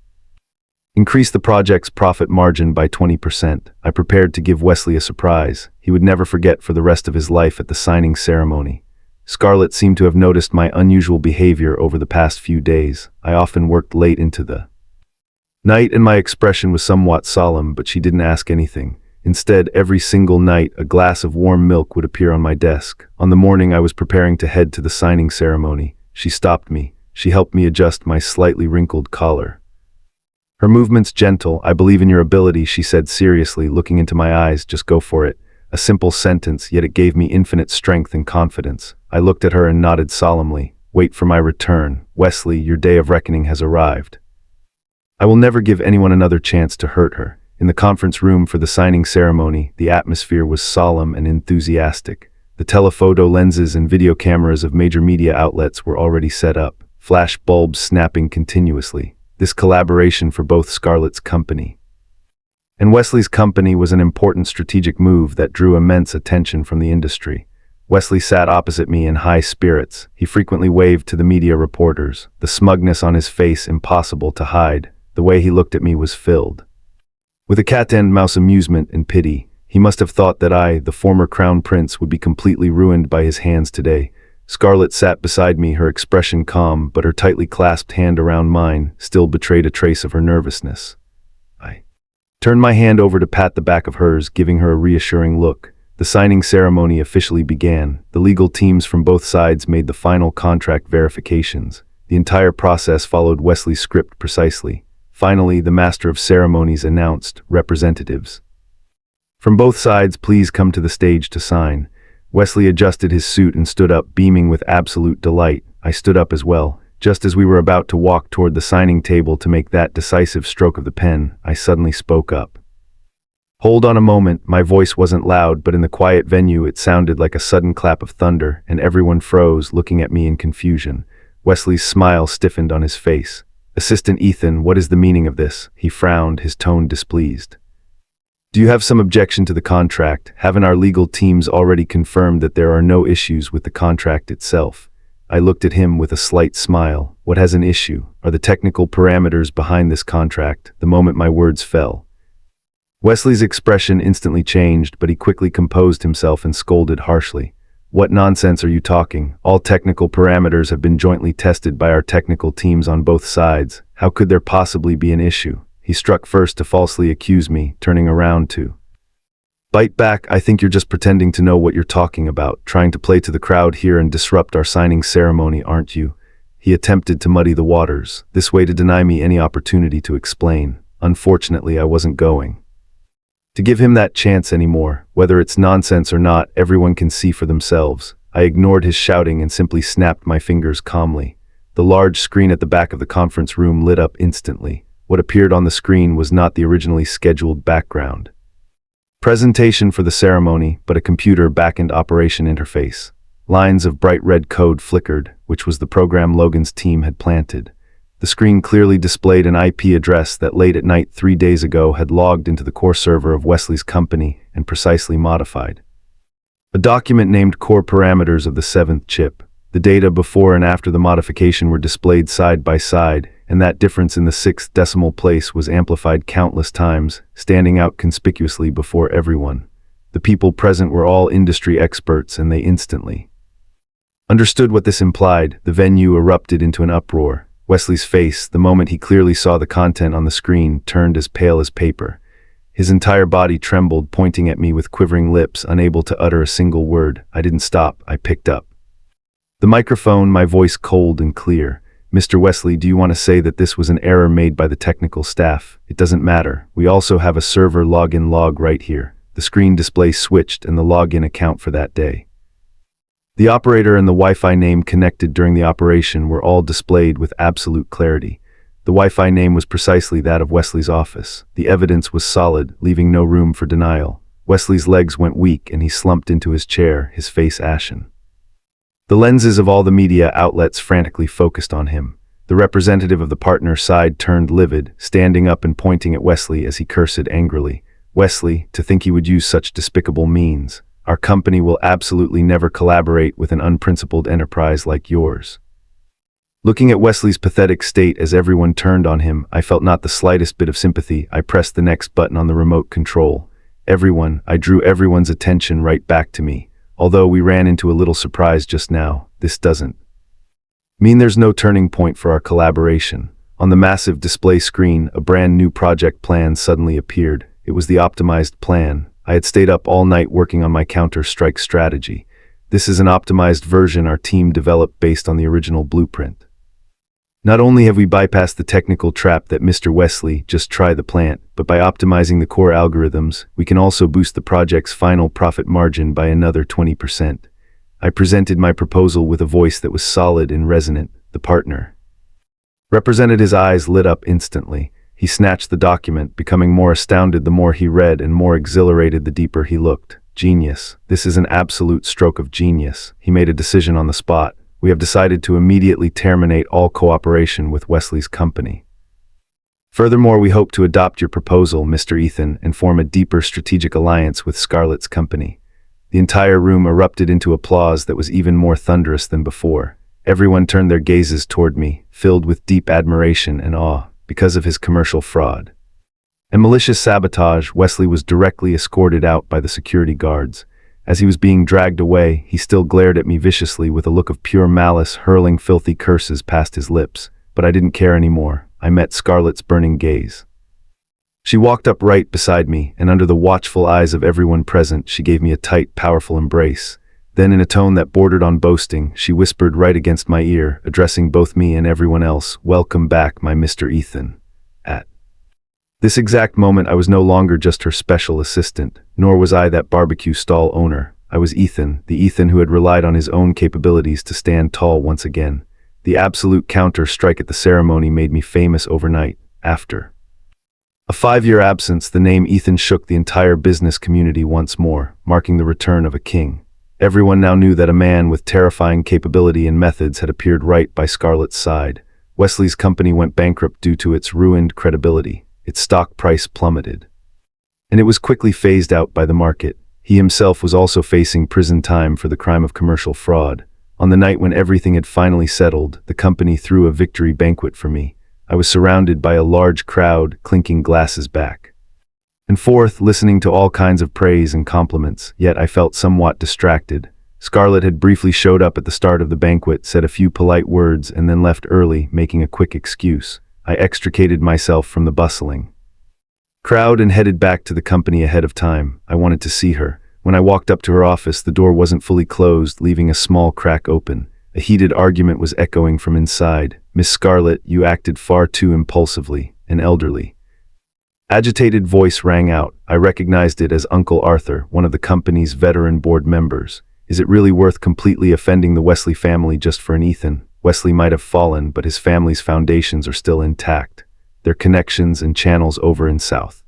increase the project's profit margin by 20%. I prepared to give Wesley a surprise he would never forget for the rest of his life at the signing ceremony. Scarlett seemed to have noticed my unusual behavior over the past few days. I often worked late into the night and my expression was somewhat solemn, but she didn't ask anything. Instead, every single night, a glass of warm milk would appear on my desk. On the morning I was preparing to head to the signing ceremony, she stopped me. She helped me adjust my slightly wrinkled collar. Her movements gentle. "I believe in your ability," she said seriously, looking into my eyes. "Just go for it." A simple sentence, yet it gave me infinite strength and confidence. I looked at her and nodded solemnly. "Wait for my return. Wesley, your day of reckoning has arrived." I will never give anyone another chance to hurt her. In the conference room for the signing ceremony, the atmosphere was solemn and enthusiastic. The telephoto lenses and video cameras of major media outlets were already set up, flash bulbs snapping continuously. This collaboration for both Scarlett's company and Wesley's company was an important strategic move that drew immense attention from the industry. Wesley sat opposite me in high spirits. He frequently waved to the media reporters, the smugness on his face impossible to hide. The way he looked at me was filled with a cat-and-mouse amusement and pity. He must have thought that I, the former crown prince, would be completely ruined by his hands today. Scarlett sat beside me, her expression calm, but her tightly clasped hand around mine still betrayed a trace of her nervousness. I turned my hand over to pat the back of hers, giving her a reassuring look. The signing ceremony officially began. The legal teams from both sides made the final contract verifications. The entire process followed Wesley's script precisely. Finally, the master of ceremonies announced, "Representatives from both sides, please come to the stage to sign." Wesley adjusted his suit and stood up, beaming with absolute delight. I stood up as well. Just as we were about to walk toward the signing table to make that decisive stroke of the pen, I suddenly spoke up. "Hold on a moment." My voice wasn't loud, but in the quiet venue it sounded like a sudden clap of thunder, and everyone froze, looking at me in confusion. Wesley's smile stiffened on his face. "Assistant Ethan, what is the meaning of this?" He frowned, his tone displeased. "Do you have some objection to the contract? Haven't our legal teams already confirmed that there are no issues with the contract itself?" I looked at him with a slight smile. "What has an issue? Are the technical parameters behind this contract?" The moment my words fell, Wesley's expression instantly changed, but he quickly composed himself and scolded harshly. "What nonsense are you talking? All technical parameters have been jointly tested by our technical teams on both sides. How could there possibly be an issue?" He struck first to falsely accuse me, turning around to bite back. "I think you're just pretending to know what you're talking about, trying to play to the crowd here and disrupt our signing ceremony, aren't you?" He attempted to muddy the waters, this way to deny me any opportunity to explain. Unfortunately, I wasn't going to give him that chance anymore. Whether it's nonsense or not, everyone can see for themselves. I ignored his shouting and simply snapped my fingers calmly. The large screen at the back of the conference room lit up instantly. What appeared on the screen was not the originally scheduled background presentation for the ceremony, but a computer back-end operation interface. Lines of bright red code flickered, which was the program Logan's team had planted. The screen clearly displayed an IP address that late at night 3 days ago had logged into the core server of Wesley's company and precisely modified a document named Core Parameters of the 7th chip. The data before and after the modification were displayed side by side, and that difference in the 6th decimal place was amplified countless times, standing out conspicuously before everyone. The people present were all industry experts, and they instantly understood what this implied. The venue erupted into an uproar. Wesley's face, the moment he clearly saw the content on the screen, turned as pale as paper. His entire body trembled, pointing at me with quivering lips, unable to utter a single word. I didn't stop. I picked up the microphone, my voice cold and clear. "Mr. Wesley, do you want to say that this was an error made by the technical staff? It doesn't matter. We also have a server login log right here." The screen display switched and the login account for that day, the operator and the Wi-Fi name connected during the operation were all displayed with absolute clarity. The Wi-Fi name was precisely that of Wesley's office. The evidence was solid, leaving no room for denial. Wesley's legs went weak and he slumped into his chair, his face ashen. The lenses of all the media outlets frantically focused on him. The representative of the partner side turned livid, standing up and pointing at Wesley as he cursed angrily. "Wesley, to think he would use such despicable means. Our company will absolutely never collaborate with an unprincipled enterprise like yours." Looking at Wesley's pathetic state as everyone turned on him, I felt not the slightest bit of sympathy. I pressed the next button on the remote control. I drew everyone's attention right back to me. Although we ran into a little surprise just now, this doesn't mean there's no turning point for our collaboration. On the massive display screen, a brand new project plan suddenly appeared. It was the optimized plan. I had stayed up all night working on my counter-strike strategy. This is an optimized version our team developed based on the original blueprint. Not only have we bypassed the technical trap that Mr. Wesley, just try the plant, but by optimizing the core algorithms, we can also boost the project's final profit margin by another 20%. I presented my proposal with a voice that was solid and resonant. The partner Representative's eyes lit up instantly. He snatched the document, becoming more astounded the more he read and more exhilarated the deeper he looked. "Genius. This is an absolute stroke of genius." He made a decision on the spot. "We have decided to immediately terminate all cooperation with Wesley's company. Furthermore, we hope to adopt your proposal, Mr. Ethan, and form a deeper strategic alliance with Scarlett's company." The entire room erupted into applause that was even more thunderous than before. Everyone turned their gazes toward me, filled with deep admiration and awe, because of his commercial fraud and malicious sabotage. Wesley was directly escorted out by the security guards. As he was being dragged away, he still glared at me viciously with a look of pure malice, hurling filthy curses past his lips. But I didn't care anymore. I met Scarlett's burning gaze. She walked up right beside me, and under the watchful eyes of everyone present, she gave me a tight, powerful embrace. Then, in a tone that bordered on boasting, she whispered right against my ear, addressing both me and everyone else, "Welcome back, my Mr. Ethan." At this exact moment, I was no longer just her special assistant, nor was I that barbecue stall owner. I was Ethan, the Ethan who had relied on his own capabilities to stand tall once again. The absolute counter-strike at the ceremony made me famous overnight. After a 5-year absence, the name Ethan shook the entire business community once more, marking the return of a king. Everyone now knew that a man with terrifying capability and methods had appeared right by Scarlett's side. Wesley's company went bankrupt due to its ruined credibility. Its stock price plummeted, and it was quickly phased out by the market. He himself was also facing prison time for the crime of commercial fraud. On the night when everything had finally settled, the company threw a victory banquet for me. I was surrounded by a large crowd, clinking glasses back and forth, listening to all kinds of praise and compliments, yet I felt somewhat distracted. Scarlett had briefly showed up at the start of the banquet, said a few polite words, and then left early, making a quick excuse. I extricated myself from the bustling crowd and headed back to the company ahead of time. I wanted to see her. When I walked up to her office, the door wasn't fully closed, leaving a small crack open. A heated argument was echoing from inside. "Miss Scarlett, you acted far too impulsively." An elderly, agitated voice rang out. I recognized it as Uncle Arthur, one of the company's veteran board members. "Is it really worth completely offending the Wesley family just for an Ethan? Wesley might have fallen, but his family's foundations are still intact. Their connections and channels over in South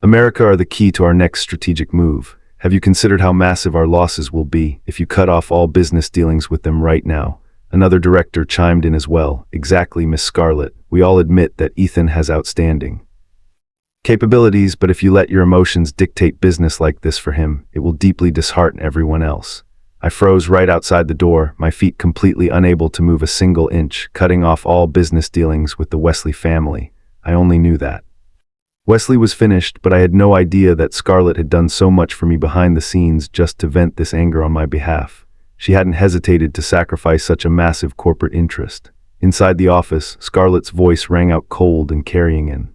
America are the key to our next strategic move. Have you considered how massive our losses will be if you cut off all business dealings with them right now?" Another director chimed in as well. "Exactly, Miss Scarlett. We all admit that Ethan has outstanding capabilities, but if you let your emotions dictate business like this for him, it will deeply dishearten everyone else." I froze right outside the door, my feet completely unable to move a single inch, cutting off all business dealings with the Wesley family. I only knew that Wesley was finished, but I had no idea that Scarlett had done so much for me behind the scenes just to vent this anger on my behalf. She hadn't hesitated to sacrifice such a massive corporate interest. Inside the office, Scarlett's voice rang out cold and carrying in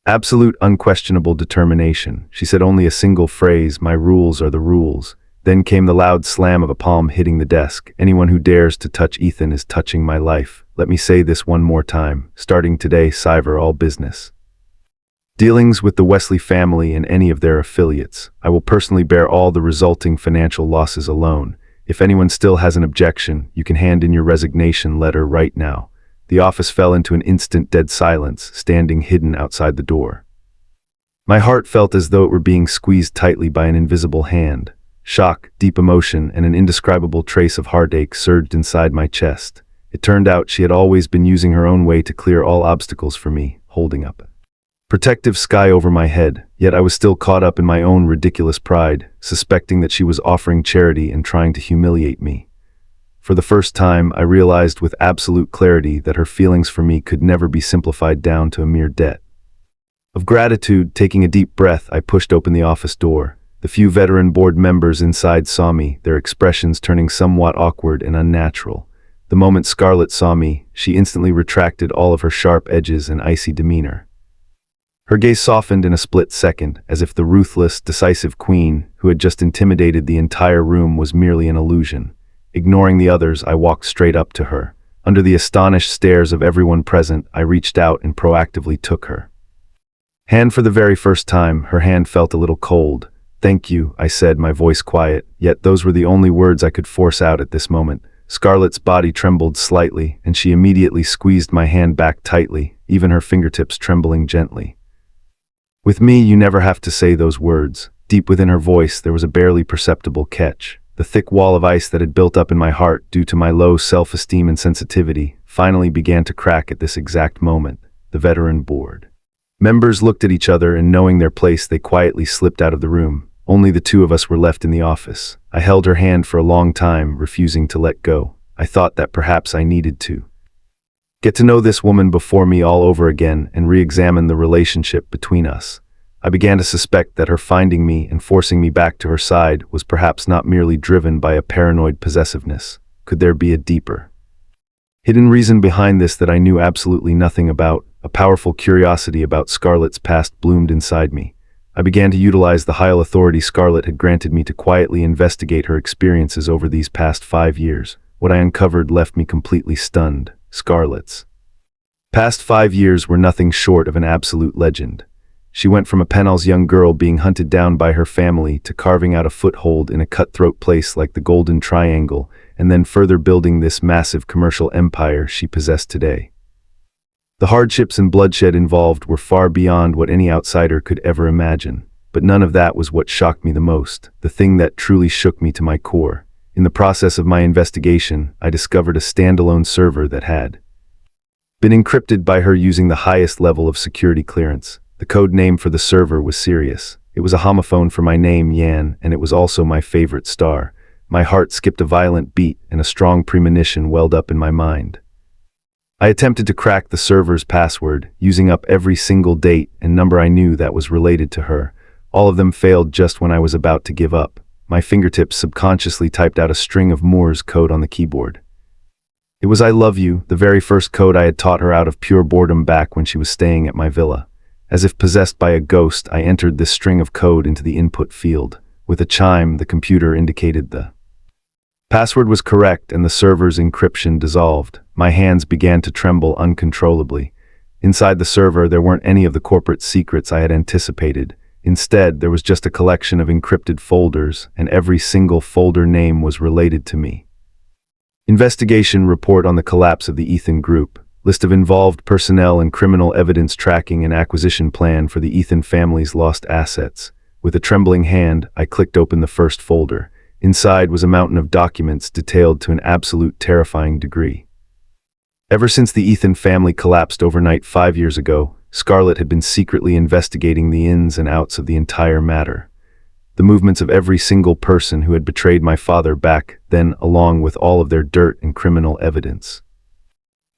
absolute unquestionable determination. She said only a single phrase, "My rules are the rules." Then came the loud slam of a palm hitting the desk. "Anyone who dares to touch Ethan is touching my life. Let me say this one more time. Starting today, sever all business dealings with the Wesley family and any of their affiliates. I will personally bear all the resulting financial losses alone. If anyone still has an objection, you can hand in your resignation letter right now." the office fell into an instant dead silence, standing hidden outside the door. My heart felt as though it were being squeezed tightly by an invisible hand. Shock, deep emotion, and an indescribable trace of heartache surged inside my chest. It turned out she had always been using her own way to clear all obstacles for me, holding up a protective sky over my head, yet I was still caught up in my own ridiculous pride, suspecting that she was offering charity and trying to humiliate me. For the first time, I realized with absolute clarity that her feelings for me could never be simplified down to a mere debt. Of gratitude, taking a deep breath, I pushed open the office door. The few veteran board members inside saw me, their expressions turning somewhat awkward and unnatural. The moment Scarlett saw me, she instantly retracted all of her sharp edges and icy demeanor. Her gaze softened in a split second, as if the ruthless, decisive queen who had just intimidated the entire room was merely an illusion. Ignoring the others, I walked straight up to her. Under the astonished stares of everyone present, I reached out and proactively took her hand. For the very first time, her hand felt a little cold. "Thank you," I said, my voice quiet, yet those were the only words I could force out at this moment. Scarlett's body trembled slightly, and she immediately squeezed my hand back tightly, even her fingertips trembling gently. "With me, you never have to say those words." Deep within her voice, there was a barely perceptible catch. The thick wall of ice that had built up in my heart due to my low self-esteem and sensitivity finally began to crack at this exact moment. The veteran board members looked at each other, and knowing their place, they quietly slipped out of the room. Only the two of us were left in the office. I held her hand for a long time, refusing to let go. I thought that perhaps I needed to get to know this woman before me all over again and re-examine the relationship between us. I began to suspect that her finding me and forcing me back to her side was perhaps not merely driven by a paranoid possessiveness. Could there be a deeper, hidden reason behind this that I knew absolutely nothing about? A powerful curiosity about Scarlett's past bloomed inside me. I began to utilize the high authority Scarlett had granted me to quietly investigate her experiences over these past 5 years. What I uncovered left me completely stunned. Scarlett's past 5 years were nothing short of an absolute legend. She went from a penniless young girl being hunted down by her family to carving out a foothold in a cutthroat place like the Golden Triangle, and then further building this massive commercial empire she possessed today. The hardships and bloodshed involved were far beyond what any outsider could ever imagine, but none of that was what shocked me the most, the thing that truly shook me to my core. In the process of my investigation, I discovered a standalone server that had been encrypted by her using the highest level of security clearance. The code name for the server was Sirius. It was a homophone for my name, Yan, and it was also my favorite star. My heart skipped a violent beat, and a strong premonition welled up in my mind. I attempted to crack the server's password, using up every single date and number I knew that was related to her. All of them failed just when I was about to give up. My fingertips subconsciously typed out a string of Morse code on the keyboard. It was "I love you," the very first code I had taught her out of pure boredom back when she was staying at my villa. As if possessed by a ghost, I entered this string of code into the input field. With a chime, the computer indicated the password was correct and the server's encryption dissolved. My hands began to tremble uncontrollably. Inside the server, there weren't any of the corporate secrets I had anticipated. Instead, there was just a collection of encrypted folders, and every single folder name was related to me. Investigation report on the collapse of the Ethan Group. List of involved personnel and criminal evidence tracking and acquisition plan for the Ethan family's lost assets. With a trembling hand, I clicked open the first folder. Inside was a mountain of documents detailed to an absolute terrifying degree. Ever since the Ethan family collapsed overnight 5 years ago, Scarlett had been secretly investigating the ins and outs of the entire matter. The movements of every single person who had betrayed my father back then, along with all of their dirt and criminal evidence,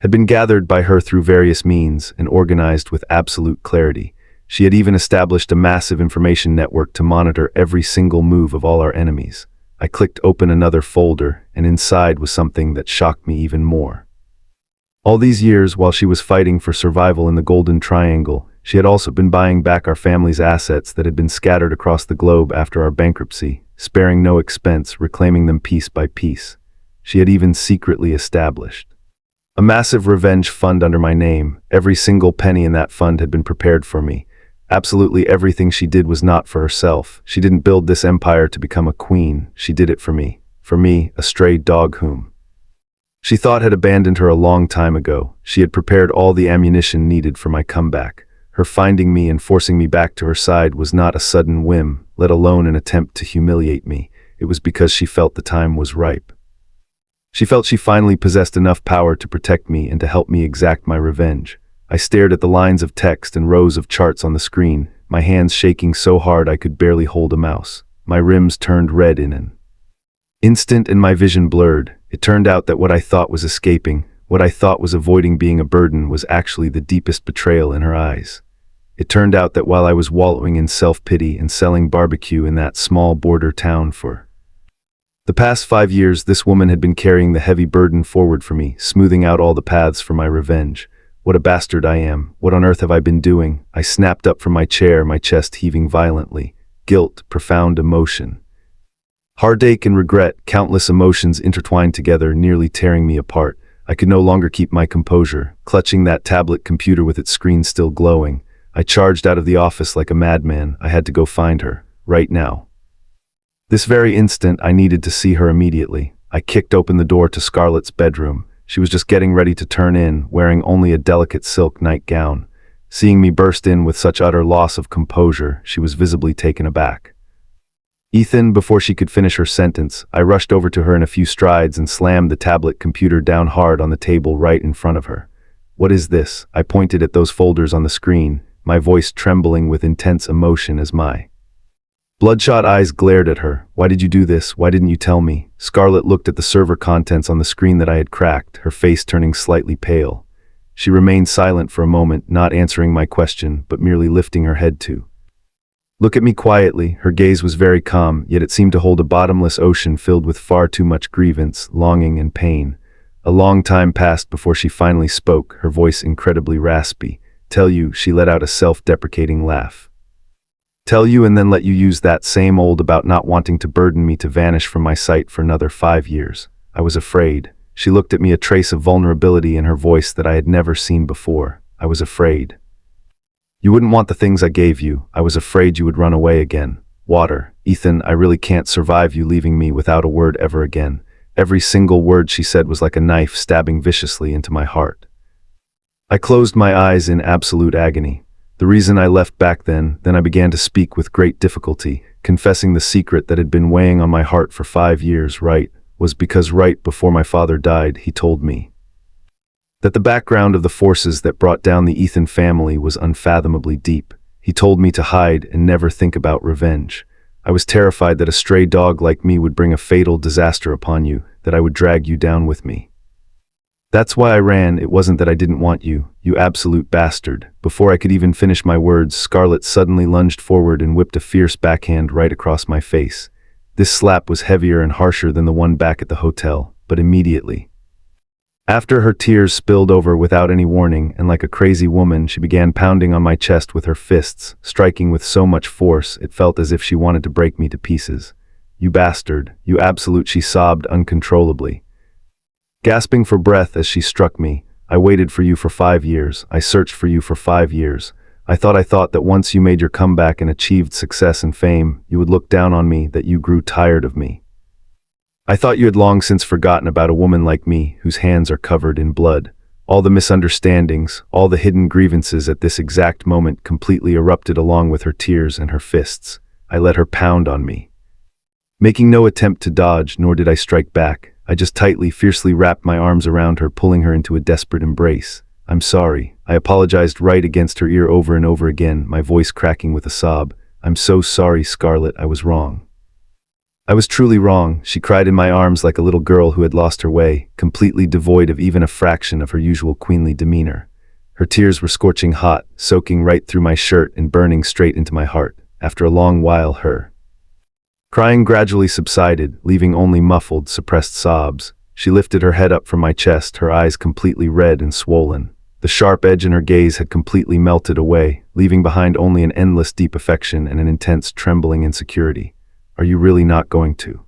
had been gathered by her through various means and organized with absolute clarity. She had even established a massive information network to monitor every single move of all our enemies. I clicked open another folder, and inside was something that shocked me even more. All these years, while she was fighting for survival in the Golden Triangle, she had also been buying back our family's assets that had been scattered across the globe after our bankruptcy, sparing no expense, reclaiming them piece by piece. She had even secretly established a massive revenge fund under my name. Every single penny in that fund had been prepared for me. Absolutely everything she did was not for herself. She didn't build this empire to become a queen. She did it for me. For me, a stray dog whom She thought had abandoned her a long time ago. She had prepared all the ammunition needed for my comeback. Her finding me and forcing me back to her side was not a sudden whim, let alone an attempt to humiliate me. It was because she felt the time was ripe. She felt she finally possessed enough power to protect me and to help me exact my revenge. I stared at the lines of text and rows of charts on the screen, my hands shaking so hard I could barely hold a mouse. My rims turned red in an instant and my vision blurred. It turned out that what I thought was escaping, what I thought was avoiding being a burden, was actually the deepest betrayal in her eyes. It turned out that while I was wallowing in self-pity and selling barbecue in that small border town for the past 5 years, this woman had been carrying the heavy burden forward for me, smoothing out all the paths for my revenge. What a bastard I am. What on earth have I been doing? I snapped up from my chair, my chest heaving violently. Guilt, profound emotion. Heartache and regret, countless emotions intertwined together, nearly tearing me apart. I could no longer keep my composure, clutching that tablet computer with its screen still glowing. I charged out of the office like a madman. I had to go find her, right now. This very instant, I needed to see her immediately. I kicked open the door to Scarlett's bedroom. She was just getting ready to turn in, wearing only a delicate silk nightgown. Seeing me burst in with such utter loss of composure, she was visibly taken aback. Ethan, before she could finish her sentence, I rushed over to her in a few strides and slammed the tablet computer down hard on the table right in front of her. What is this? I pointed at those folders on the screen, my voice trembling with intense emotion as my bloodshot eyes glared at her. Why did you do this? Why didn't you tell me? Scarlett looked at the server contents on the screen that I had cracked, her face turning slightly pale. She remained silent for a moment, not answering my question, but merely lifting her head to look at me quietly. Her gaze was very calm, yet it seemed to hold a bottomless ocean filled with far too much grievance, longing, and pain. A long time passed before she finally spoke, her voice incredibly raspy. Tell you, she let out a self-deprecating laugh. Tell you and then let you use that same old about not wanting to burden me to vanish from my sight for another 5 years. I was afraid. She looked at me, a trace of vulnerability in her voice that I had never seen before. I was afraid. You wouldn't want the things I gave you. I was afraid you would run away again. Water. Ethan, I really can't survive you leaving me without a word ever again. Every single word she said was like a knife stabbing viciously into my heart. I closed my eyes in absolute agony. The reason I left back then I began to speak with great difficulty, confessing the secret that had been weighing on my heart for 5 years, was because right before my father died, he told me that the background of the forces that brought down the Ethan family was unfathomably deep. He told me to hide and never think about revenge. I was terrified that a stray dog like me would bring a fatal disaster upon you, that I would drag you down with me. That's why I ran. It wasn't that I didn't want you, you absolute bastard. Before I could even finish my words, Scarlett suddenly lunged forward and whipped a fierce backhand right across my face. This slap was heavier and harsher than the one back at the hotel, but immediately after, her tears spilled over without any warning, and like a crazy woman, she began pounding on my chest with her fists, striking with so much force it felt as if she wanted to break me to pieces. You bastard, you absolute, she sobbed uncontrollably, gasping for breath as she struck me. I waited for you for 5 years. I searched for you for 5 years. I thought that once you made your comeback and achieved success and fame, you would look down on me, that you grew tired of me. I thought you had long since forgotten about a woman like me, whose hands are covered in blood. All the misunderstandings, all the hidden grievances at this exact moment completely erupted along with her tears and her fists. I let her pound on me, making no attempt to dodge, nor did I strike back. I just tightly, fiercely wrapped my arms around her, pulling her into a desperate embrace. I'm sorry. I apologized right against her ear over and over again, my voice cracking with a sob. I'm so sorry, Scarlett. I was wrong. I was truly wrong, she cried in my arms like a little girl who had lost her way, completely devoid of even a fraction of her usual queenly demeanor. Her tears were scorching hot, soaking right through my shirt and burning straight into my heart. After a long while, her crying gradually subsided, leaving only muffled, suppressed sobs. She lifted her head up from my chest, her eyes completely red and swollen. The sharp edge in her gaze had completely melted away, leaving behind only an endless deep affection and an intense trembling insecurity. Are you really not going to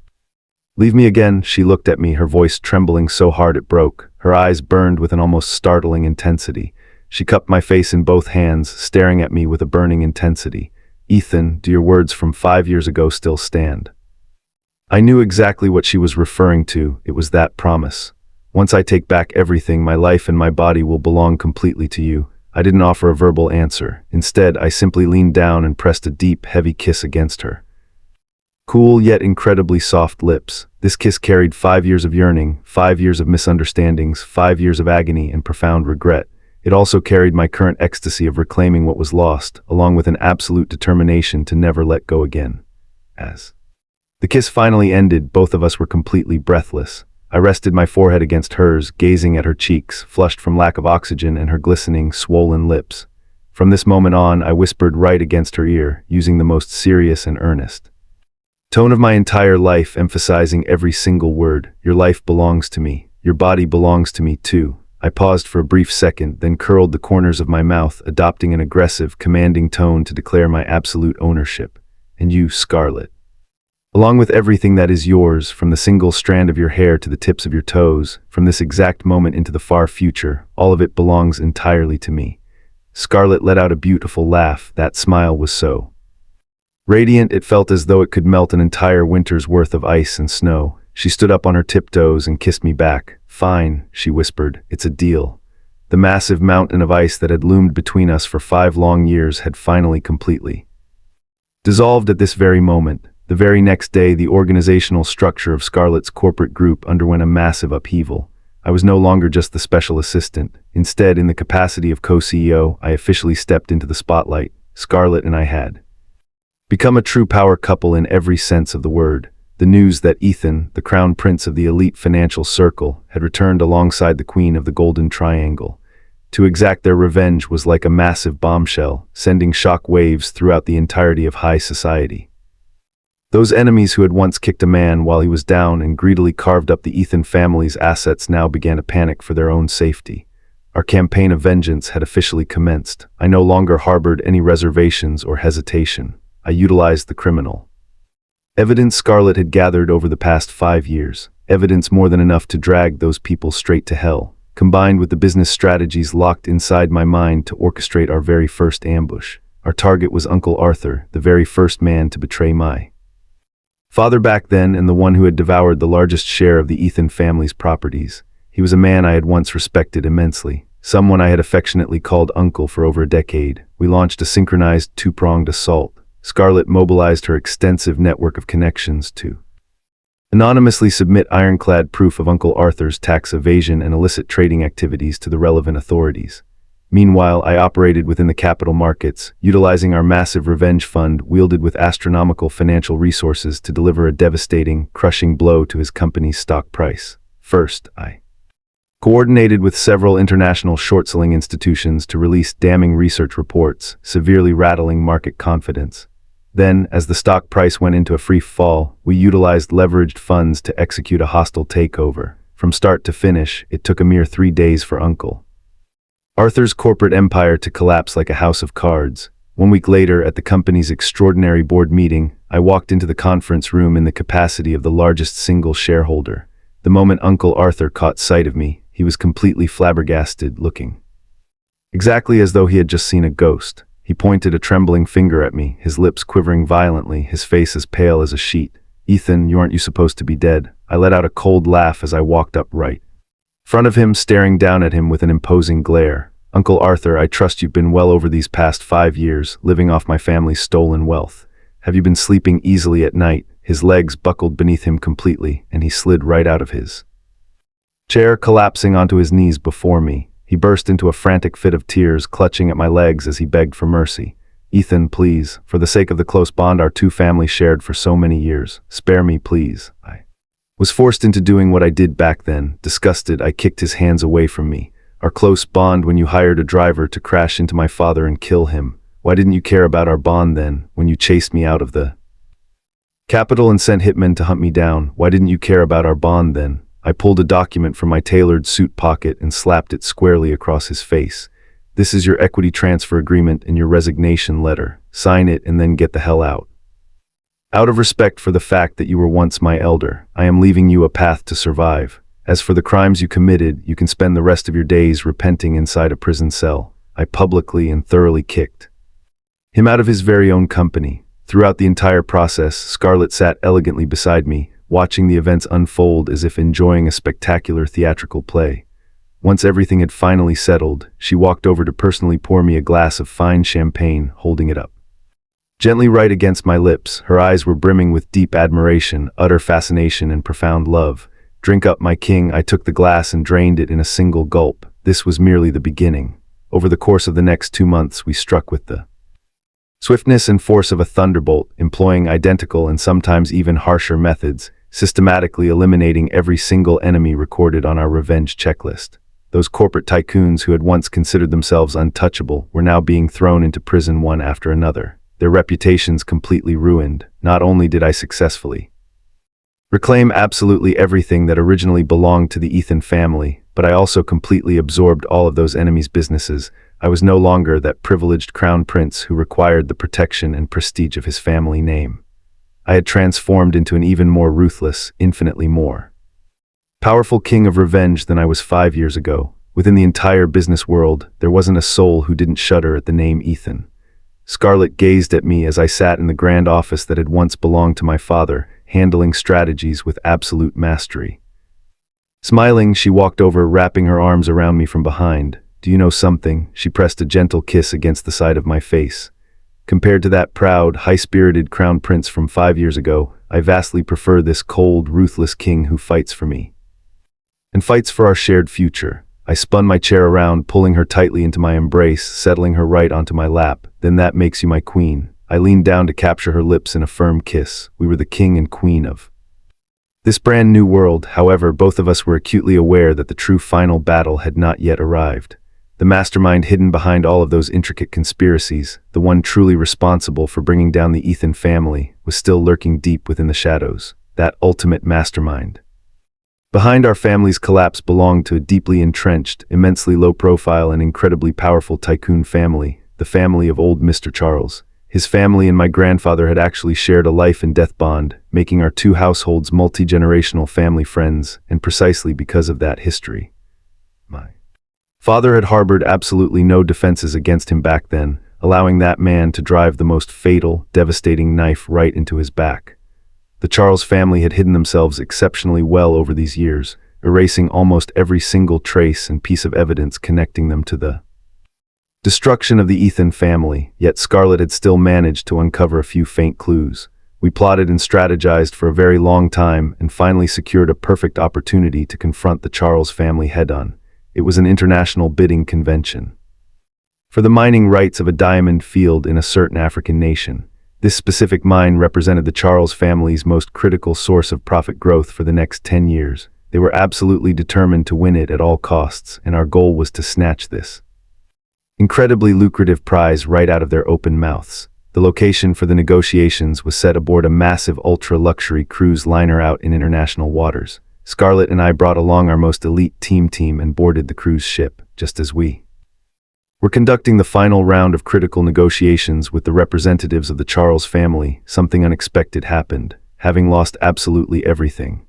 leave me again? She looked at me, her voice trembling so hard it broke. Her eyes burned with an almost startling intensity. She cupped my face in both hands, staring at me with a burning intensity. Ethan, do your words from 5 years ago still stand? I knew exactly what she was referring to. It was that promise. Once I take back everything, my life and my body will belong completely to you. I didn't offer a verbal answer. Instead, I simply leaned down and pressed a deep, heavy kiss against her cool yet incredibly soft lips. This kiss carried 5 years of yearning, 5 years of misunderstandings, 5 years of agony and profound regret. It also carried my current ecstasy of reclaiming what was lost, along with an absolute determination to never let go again. As the kiss finally ended, both of us were completely breathless. I rested my forehead against hers, gazing at her cheeks, flushed from lack of oxygen, and her glistening, swollen lips. From this moment on, I whispered right against her ear, using the most serious and earnest tone of my entire life, emphasizing every single word. Your life belongs to me. Your body belongs to me too. I paused for a brief second, then curled the corners of my mouth, adopting an aggressive, commanding tone to declare my absolute ownership. And you, Scarlett, along with everything that is yours, from the single strand of your hair to the tips of your toes, from this exact moment into the far future, all of it belongs entirely to me. Scarlett let out a beautiful laugh. That smile was so radiant, it felt as though it could melt an entire winter's worth of ice and snow. She stood up on her tiptoes and kissed me back. Fine, she whispered, it's a deal. The massive mountain of ice that had loomed between us for 5 long years had finally completely dissolved at this very moment. The very next day, the organizational structure of Scarlett's corporate group underwent a massive upheaval. I was no longer just the special assistant. Instead, in the capacity of co-CEO, I officially stepped into the spotlight. Scarlett and I had become a true power couple in every sense of the word. The news that Ethan, the crown prince of the elite financial circle, had returned alongside the queen of the Golden Triangle to exact their revenge was like a massive bombshell, sending shock waves throughout the entirety of high society. Those enemies who had once kicked a man while he was down and greedily carved up the Ethan family's assets now began to panic for their own safety. Our campaign of vengeance had officially commenced. I no longer harbored any reservations or hesitation. I utilized the criminal evidence Scarlett had gathered over the past 5 years, evidence more than enough to drag those people straight to hell, combined with the business strategies locked inside my mind to orchestrate our very first ambush. Our target was Uncle Arthur, the very first man to betray my father back then and the one who had devoured the largest share of the Ethan family's properties. He was a man I had once respected immensely, someone I had affectionately called Uncle for over a decade. We launched a synchronized 2-pronged assault. Scarlett mobilized her extensive network of connections to anonymously submit ironclad proof of Uncle Arthur's tax evasion and illicit trading activities to the relevant authorities. Meanwhile, I operated within the capital markets, utilizing our massive revenge fund wielded with astronomical financial resources to deliver a devastating, crushing blow to his company's stock price. First, I coordinated with several international short-selling institutions to release damning research reports, severely rattling market confidence. Then, as the stock price went into a free fall, we utilized leveraged funds to execute a hostile takeover. From start to finish, it took a mere 3 days for Uncle Arthur's corporate empire to collapse like a house of cards. 1 week later, at the company's extraordinary board meeting, I walked into the conference room in the capacity of the largest single shareholder. The moment Uncle Arthur caught sight of me, he was completely flabbergasted, looking exactly as though he had just seen a ghost. He pointed a trembling finger at me, his lips quivering violently, his face as pale as a sheet. "Ethan, aren't you supposed to be dead?" I let out a cold laugh as I walked up right in front of him, staring down at him with an imposing glare. "Uncle Arthur, I trust you've been well over these past 5 years, living off my family's stolen wealth. Have you been sleeping easily at night?" His legs buckled beneath him completely, and he slid right out of his chair, collapsing onto his knees before me. He burst into a frantic fit of tears, clutching at my legs as he begged for mercy. "Ethan, please, for the sake of the close bond our two families shared for so many years, spare me, please." I was forced into doing what I did back then. Disgusted, I kicked his hands away from me. "Our close bond when you hired a driver to crash into my father and kill him. Why didn't you care about our bond then, when you chased me out of the capital and sent hitmen to hunt me down? Why didn't you care about our bond then?" I pulled a document from my tailored suit pocket and slapped it squarely across his face. "This is your equity transfer agreement and your resignation letter. Sign it and then get the hell out. Out of respect for the fact that you were once my elder, I am leaving you a path to survive. As for the crimes you committed, you can spend the rest of your days repenting inside a prison cell." I publicly and thoroughly kicked him out of his very own company. Throughout the entire process, Scarlett sat elegantly beside me, watching the events unfold as if enjoying a spectacular theatrical play. Once everything had finally settled, she walked over to personally pour me a glass of fine champagne, holding it up gently right against my lips. Her eyes were brimming with deep admiration, utter fascination, and profound love. "Drink up, my king." I took the glass and drained it in a single gulp. This was merely the beginning. Over the course of the next 2 months, we struck with the swiftness and force of a thunderbolt, employing identical and sometimes even harsher methods, systematically eliminating every single enemy recorded on our revenge checklist. Those corporate tycoons who had once considered themselves untouchable were now being thrown into prison one after another, their reputations completely ruined. Not only did I successfully reclaim absolutely everything that originally belonged to the Ethan family, but I also completely absorbed all of those enemies' businesses. I was no longer that privileged crown prince who required the protection and prestige of his family name. I had transformed into an even more ruthless, infinitely more powerful king of revenge than I was 5 years ago. Within the entire business world, there wasn't a soul who didn't shudder at the name Ethan. Scarlett gazed at me as I sat in the grand office that had once belonged to my father, handling strategies with absolute mastery. Smiling, she walked over, wrapping her arms around me from behind. "Do you know something?" She pressed a gentle kiss against the side of my face. "Compared to that proud, high-spirited crown prince from 5 years ago, I vastly prefer this cold, ruthless king who fights for me and fights for our shared future." I spun my chair around, pulling her tightly into my embrace, settling her right onto my lap. "Then that makes you my queen." I leaned down to capture her lips in a firm kiss. We were the king and queen of this brand new world. However, both of us were acutely aware that the true final battle had not yet arrived. The mastermind hidden behind all of those intricate conspiracies, the one truly responsible for bringing down the Ethan family, was still lurking deep within the shadows. That ultimate mastermind behind our family's collapse belonged to a deeply entrenched, immensely low-profile and incredibly powerful tycoon family, the family of old Mr. Charles. His family and my grandfather had actually shared a life and death bond, making our two households multi-generational family friends, and precisely because of that history, my father had harbored absolutely no defenses against him back then, allowing that man to drive the most fatal, devastating knife right into his back. The Charles family had hidden themselves exceptionally well over these years, erasing almost every single trace and piece of evidence connecting them to the destruction of the Ethan family, yet Scarlett had still managed to uncover a few faint clues. We plotted and strategized for a very long time and finally secured a perfect opportunity to confront the Charles family head-on. It was an international bidding convention for the mining rights of a diamond field in a certain African nation. This specific mine represented the Charles family's most critical source of profit growth for the next 10 years. They were absolutely determined to win it at all costs, and our goal was to snatch this incredibly lucrative prize right out of their open mouths. The location for the negotiations was set aboard a massive ultra-luxury cruise liner out in international waters. Scarlett and I brought along our most elite team and boarded the cruise ship, just as we were conducting the final round of critical negotiations with the representatives of the Charles family. Something unexpected happened. Having lost absolutely everything,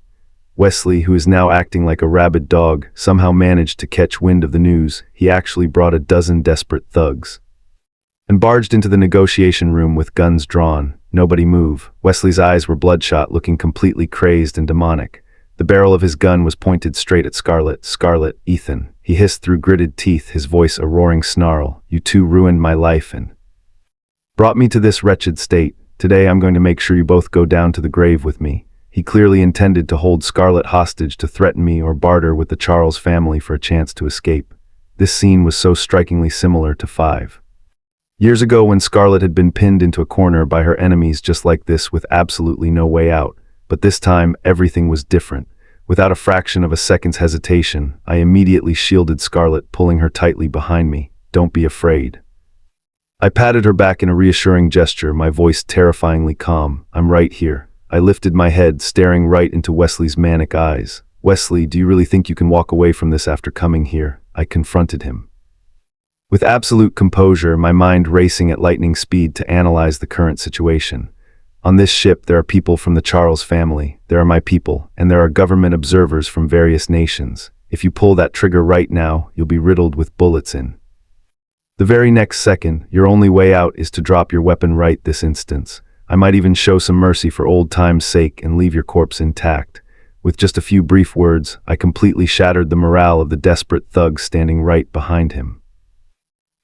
Wesley, who is now acting like a rabid dog, somehow managed to catch wind of the news. He actually brought a dozen desperate thugs and barged into the negotiation room with guns drawn. "Nobody move." Wesley's eyes were bloodshot, looking completely crazed and demonic. The barrel of his gun was pointed straight at Scarlett. "Scarlett, Ethan," he hissed through gritted teeth, his voice a roaring snarl. "You two ruined my life and brought me to this wretched state. Today I'm going to make sure you both go down to the grave with me." He clearly intended to hold Scarlett hostage, to threaten me or barter with the Charles family for a chance to escape. This scene was so strikingly similar to 5 years ago when Scarlett had been pinned into a corner by her enemies just like this, with absolutely no way out. But this time, everything was different. Without a fraction of a second's hesitation, I immediately shielded Scarlett, pulling her tightly behind me. "Don't be afraid." I patted her back in a reassuring gesture, my voice terrifyingly calm. "I'm right here." I lifted my head, staring right into Wesley's manic eyes. "Wesley, do you really think you can walk away from this after coming here?" I confronted him with absolute composure, my mind racing at lightning speed to analyze the current situation. On this ship, there are people from the Charles family, there are my people, and there are government observers from various nations. If you pull that trigger right now, you'll be riddled with bullets in the very next second. Your only way out is to drop your weapon right this instant. I might even show some mercy for old time's sake and leave your corpse intact." With just a few brief words, I completely shattered the morale of the desperate thugs standing right behind him.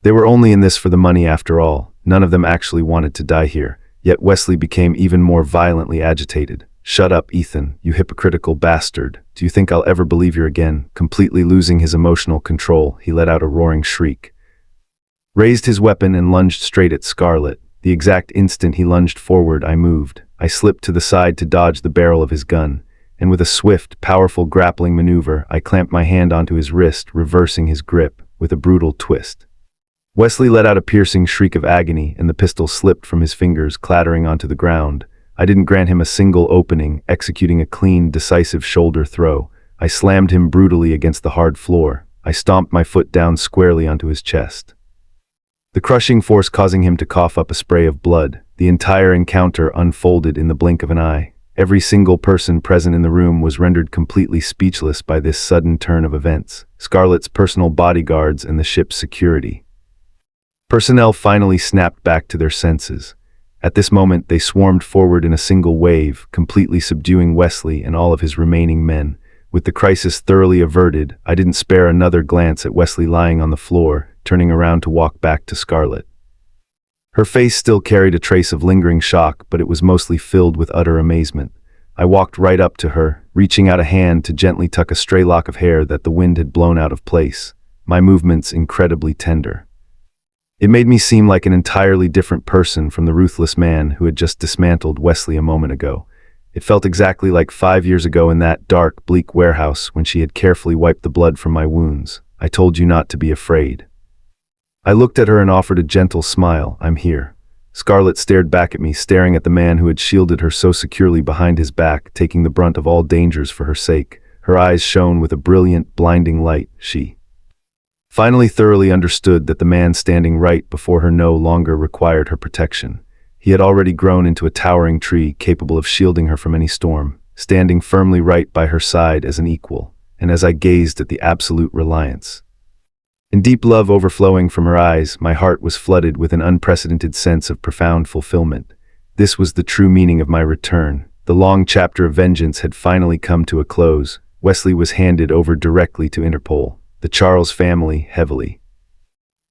They were only in this for the money after all. None of them actually wanted to die here. Yet Wesley became even more violently agitated. "Shut up, Ethan, you hypocritical bastard. Do you think I'll ever believe you again?" Completely losing his emotional control, he let out a roaring shriek, raised his weapon and lunged straight at Scarlett. The exact instant he lunged forward, I moved. I slipped to the side to dodge the barrel of his gun, and with a swift, powerful grappling maneuver, I clamped my hand onto his wrist, reversing his grip with a brutal twist. Wesley let out a piercing shriek of agony, and the pistol slipped from his fingers, clattering onto the ground. I didn't grant him a single opening, executing a clean, decisive shoulder throw. I slammed him brutally against the hard floor. I stomped my foot down squarely onto his chest, the crushing force causing him to cough up a spray of blood. The entire encounter unfolded in the blink of an eye. Every single person present in the room was rendered completely speechless by this sudden turn of events. Scarlett's personal bodyguards and the ship's security personnel finally snapped back to their senses. At this moment, they swarmed forward in a single wave, completely subduing Wesley and all of his remaining men. With the crisis thoroughly averted, I didn't spare another glance at Wesley lying on the floor, turning around to walk back to Scarlett. Her face still carried a trace of lingering shock, but it was mostly filled with utter amazement. I walked right up to her, reaching out a hand to gently tuck a stray lock of hair that the wind had blown out of place, my movements incredibly tender. It made me seem like an entirely different person from the ruthless man who had just dismantled Wesley a moment ago. It felt exactly like 5 years ago in that dark, bleak warehouse when she had carefully wiped the blood from my wounds. "I told you not to be afraid." I looked at her and offered a gentle smile. "I'm here." Scarlett stared back at me, staring at the man who had shielded her so securely behind his back, taking the brunt of all dangers for her sake. Her eyes shone with a brilliant, blinding light. She finally thoroughly understood that the man standing right before her no longer required her protection. He had already grown into a towering tree capable of shielding her from any storm, standing firmly right by her side as an equal. And as I gazed at the absolute reliance and deep love overflowing from her eyes, my heart was flooded with an unprecedented sense of profound fulfillment. This was the true meaning of my return. The long chapter of vengeance had finally come to a close. Wesley was handed over directly to Interpol. The Charles family, heavily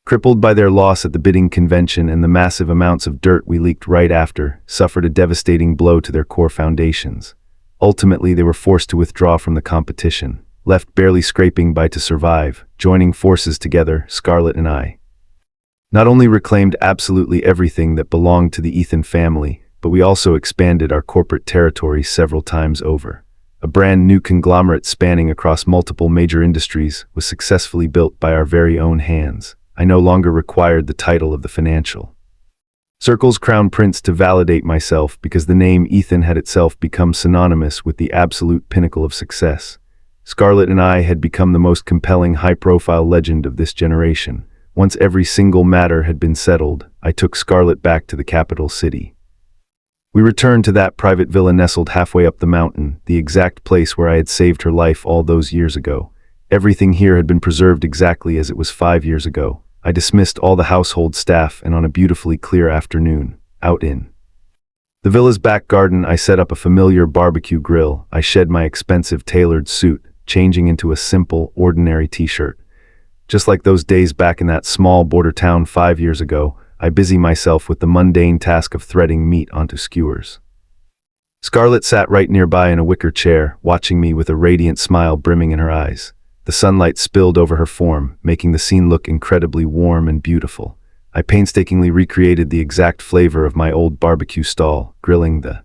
crippled by their loss at the bidding convention and the massive amounts of dirt we leaked right after, suffered a devastating blow to their core foundations. Ultimately, they were forced to withdraw from the competition, left barely scraping by to survive. Joining forces together, Scarlett and I not only reclaimed absolutely everything that belonged to the Ethan family, but we also expanded our corporate territory several times over. A brand new conglomerate spanning across multiple major industries was successfully built by our very own hands. I no longer required the title of the financial circle's crown prince to validate myself, because the name Ethan had itself become synonymous with the absolute pinnacle of success. Scarlett and I had become the most compelling high-profile legend of this generation. Once every single matter had been settled, I took Scarlett back to the capital city. We returned to that private villa nestled halfway up the mountain, the exact place where I had saved her life all those years ago. Everything here had been preserved exactly as it was 5 years ago. I dismissed all the household staff, and on a beautifully clear afternoon, out in the villa's back garden, I set up a familiar barbecue grill. I shed my expensive tailored suit, changing into a simple, ordinary t-shirt. Just like those days back in that small border town 5 years ago, I busy myself with the mundane task of threading meat onto skewers. Scarlett sat right nearby in a wicker chair, watching me with a radiant smile brimming in her eyes. The sunlight spilled over her form, making the scene look incredibly warm and beautiful. I painstakingly recreated the exact flavor of my old barbecue stall, grilling the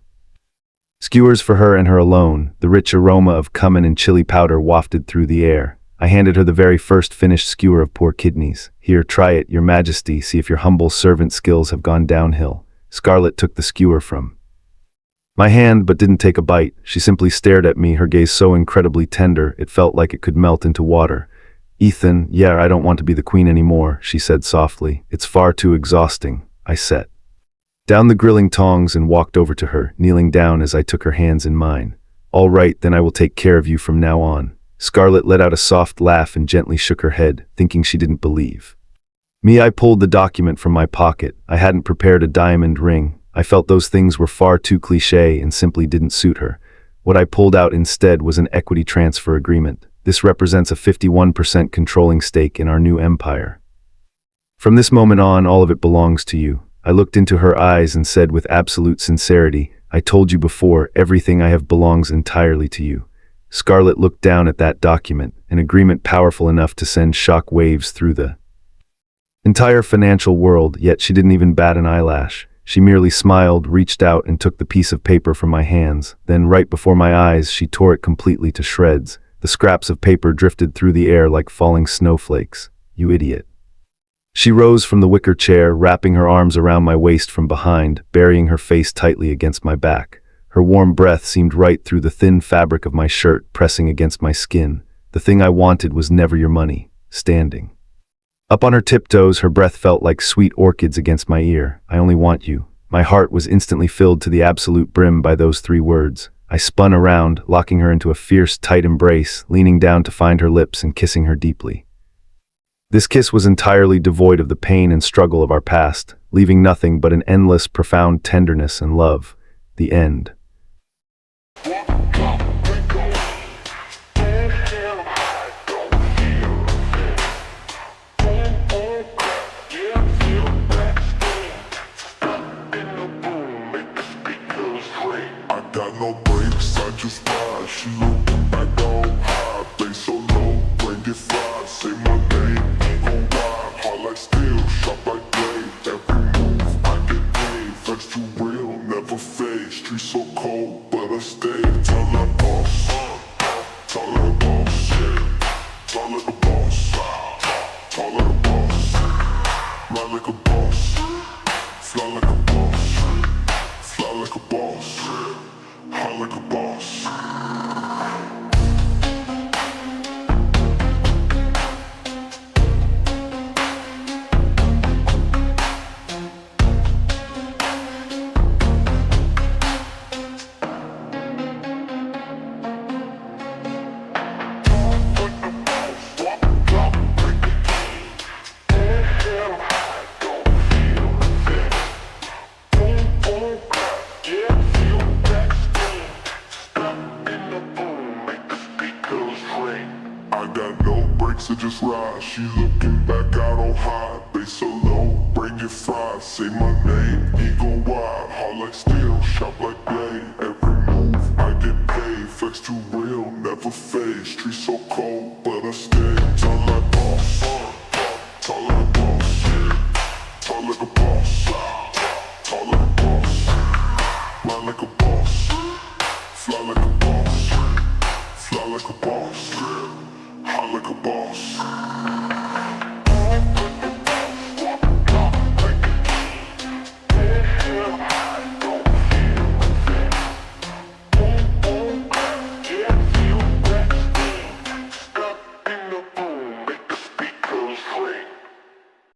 skewers for her and her alone. The rich aroma of cumin and chili powder wafted through the air. I handed her the very first finished skewer of poor kidneys. "Here, try it, your majesty, see if your humble servant skills have gone downhill." Scarlett took the skewer from my hand but didn't take a bite. She simply stared at me, her gaze so incredibly tender it felt like it could melt into water. "Ethan, yeah, I don't want to be the queen anymore," she said softly. "It's far too exhausting." I set down the grilling tongs and walked over to her, kneeling down as I took her hands in mine. "All right, then I will take care of you from now on." Scarlett let out a soft laugh and gently shook her head, thinking she didn't believe me. I pulled the document from my pocket. I hadn't prepared a diamond ring, I felt those things were far too cliché and simply didn't suit her. What I pulled out instead was an equity transfer agreement. This represents a 51% controlling stake in our new empire. From this moment on, all of it belongs to you. I looked into her eyes and said with absolute sincerity, I told you before, everything I have belongs entirely to you. Scarlett looked down at that document, an agreement powerful enough to send shock waves through the entire financial world, yet she didn't even bat an eyelash. She merely smiled, reached out, and took the piece of paper from my hands. Then, right before my eyes, she tore it completely to shreds. The scraps of paper drifted through the air like falling snowflakes. You idiot. She rose from the wicker chair, wrapping her arms around my waist from behind, burying her face tightly against my back. Her warm breath seemed right through the thin fabric of my shirt, pressing against my skin. The thing I wanted was never your money. Standing up on her tiptoes, her breath felt like sweet orchids against my ear. I only want you. My heart was instantly filled to the absolute brim by those 3 words. I spun around, locking her into a fierce, tight embrace, leaning down to find her lips and kissing her deeply. This kiss was entirely devoid of the pain and struggle of our past, leaving nothing but an endless, profound tenderness and love. The end. Got no brakes, I just ride. She looking back on high, bass so low, bring it fly. Say my name, gon' ride. Hard like steel, sharp like blade. Every move I get paid. Flex too real, never fade. Streets so cold, but I stay. Tall like boss, tall like a boss, tall like a boss, tall like a boss. Ride like a boss, fly like a boss, fly like a boss. Hot like a boss. I got no brakes, I just ride. She looking back out on high, bass so low, bring it fried. Say my name, he gon' wide. Hard like steel, sharp like blade. Every move I get paid. Flex too real, never fade. Streets so cold, but I stay. Tall like boss, tall like a boss, tall like a boss, tall like a boss. Ride like a boss, fly like a boss, fly like a boss.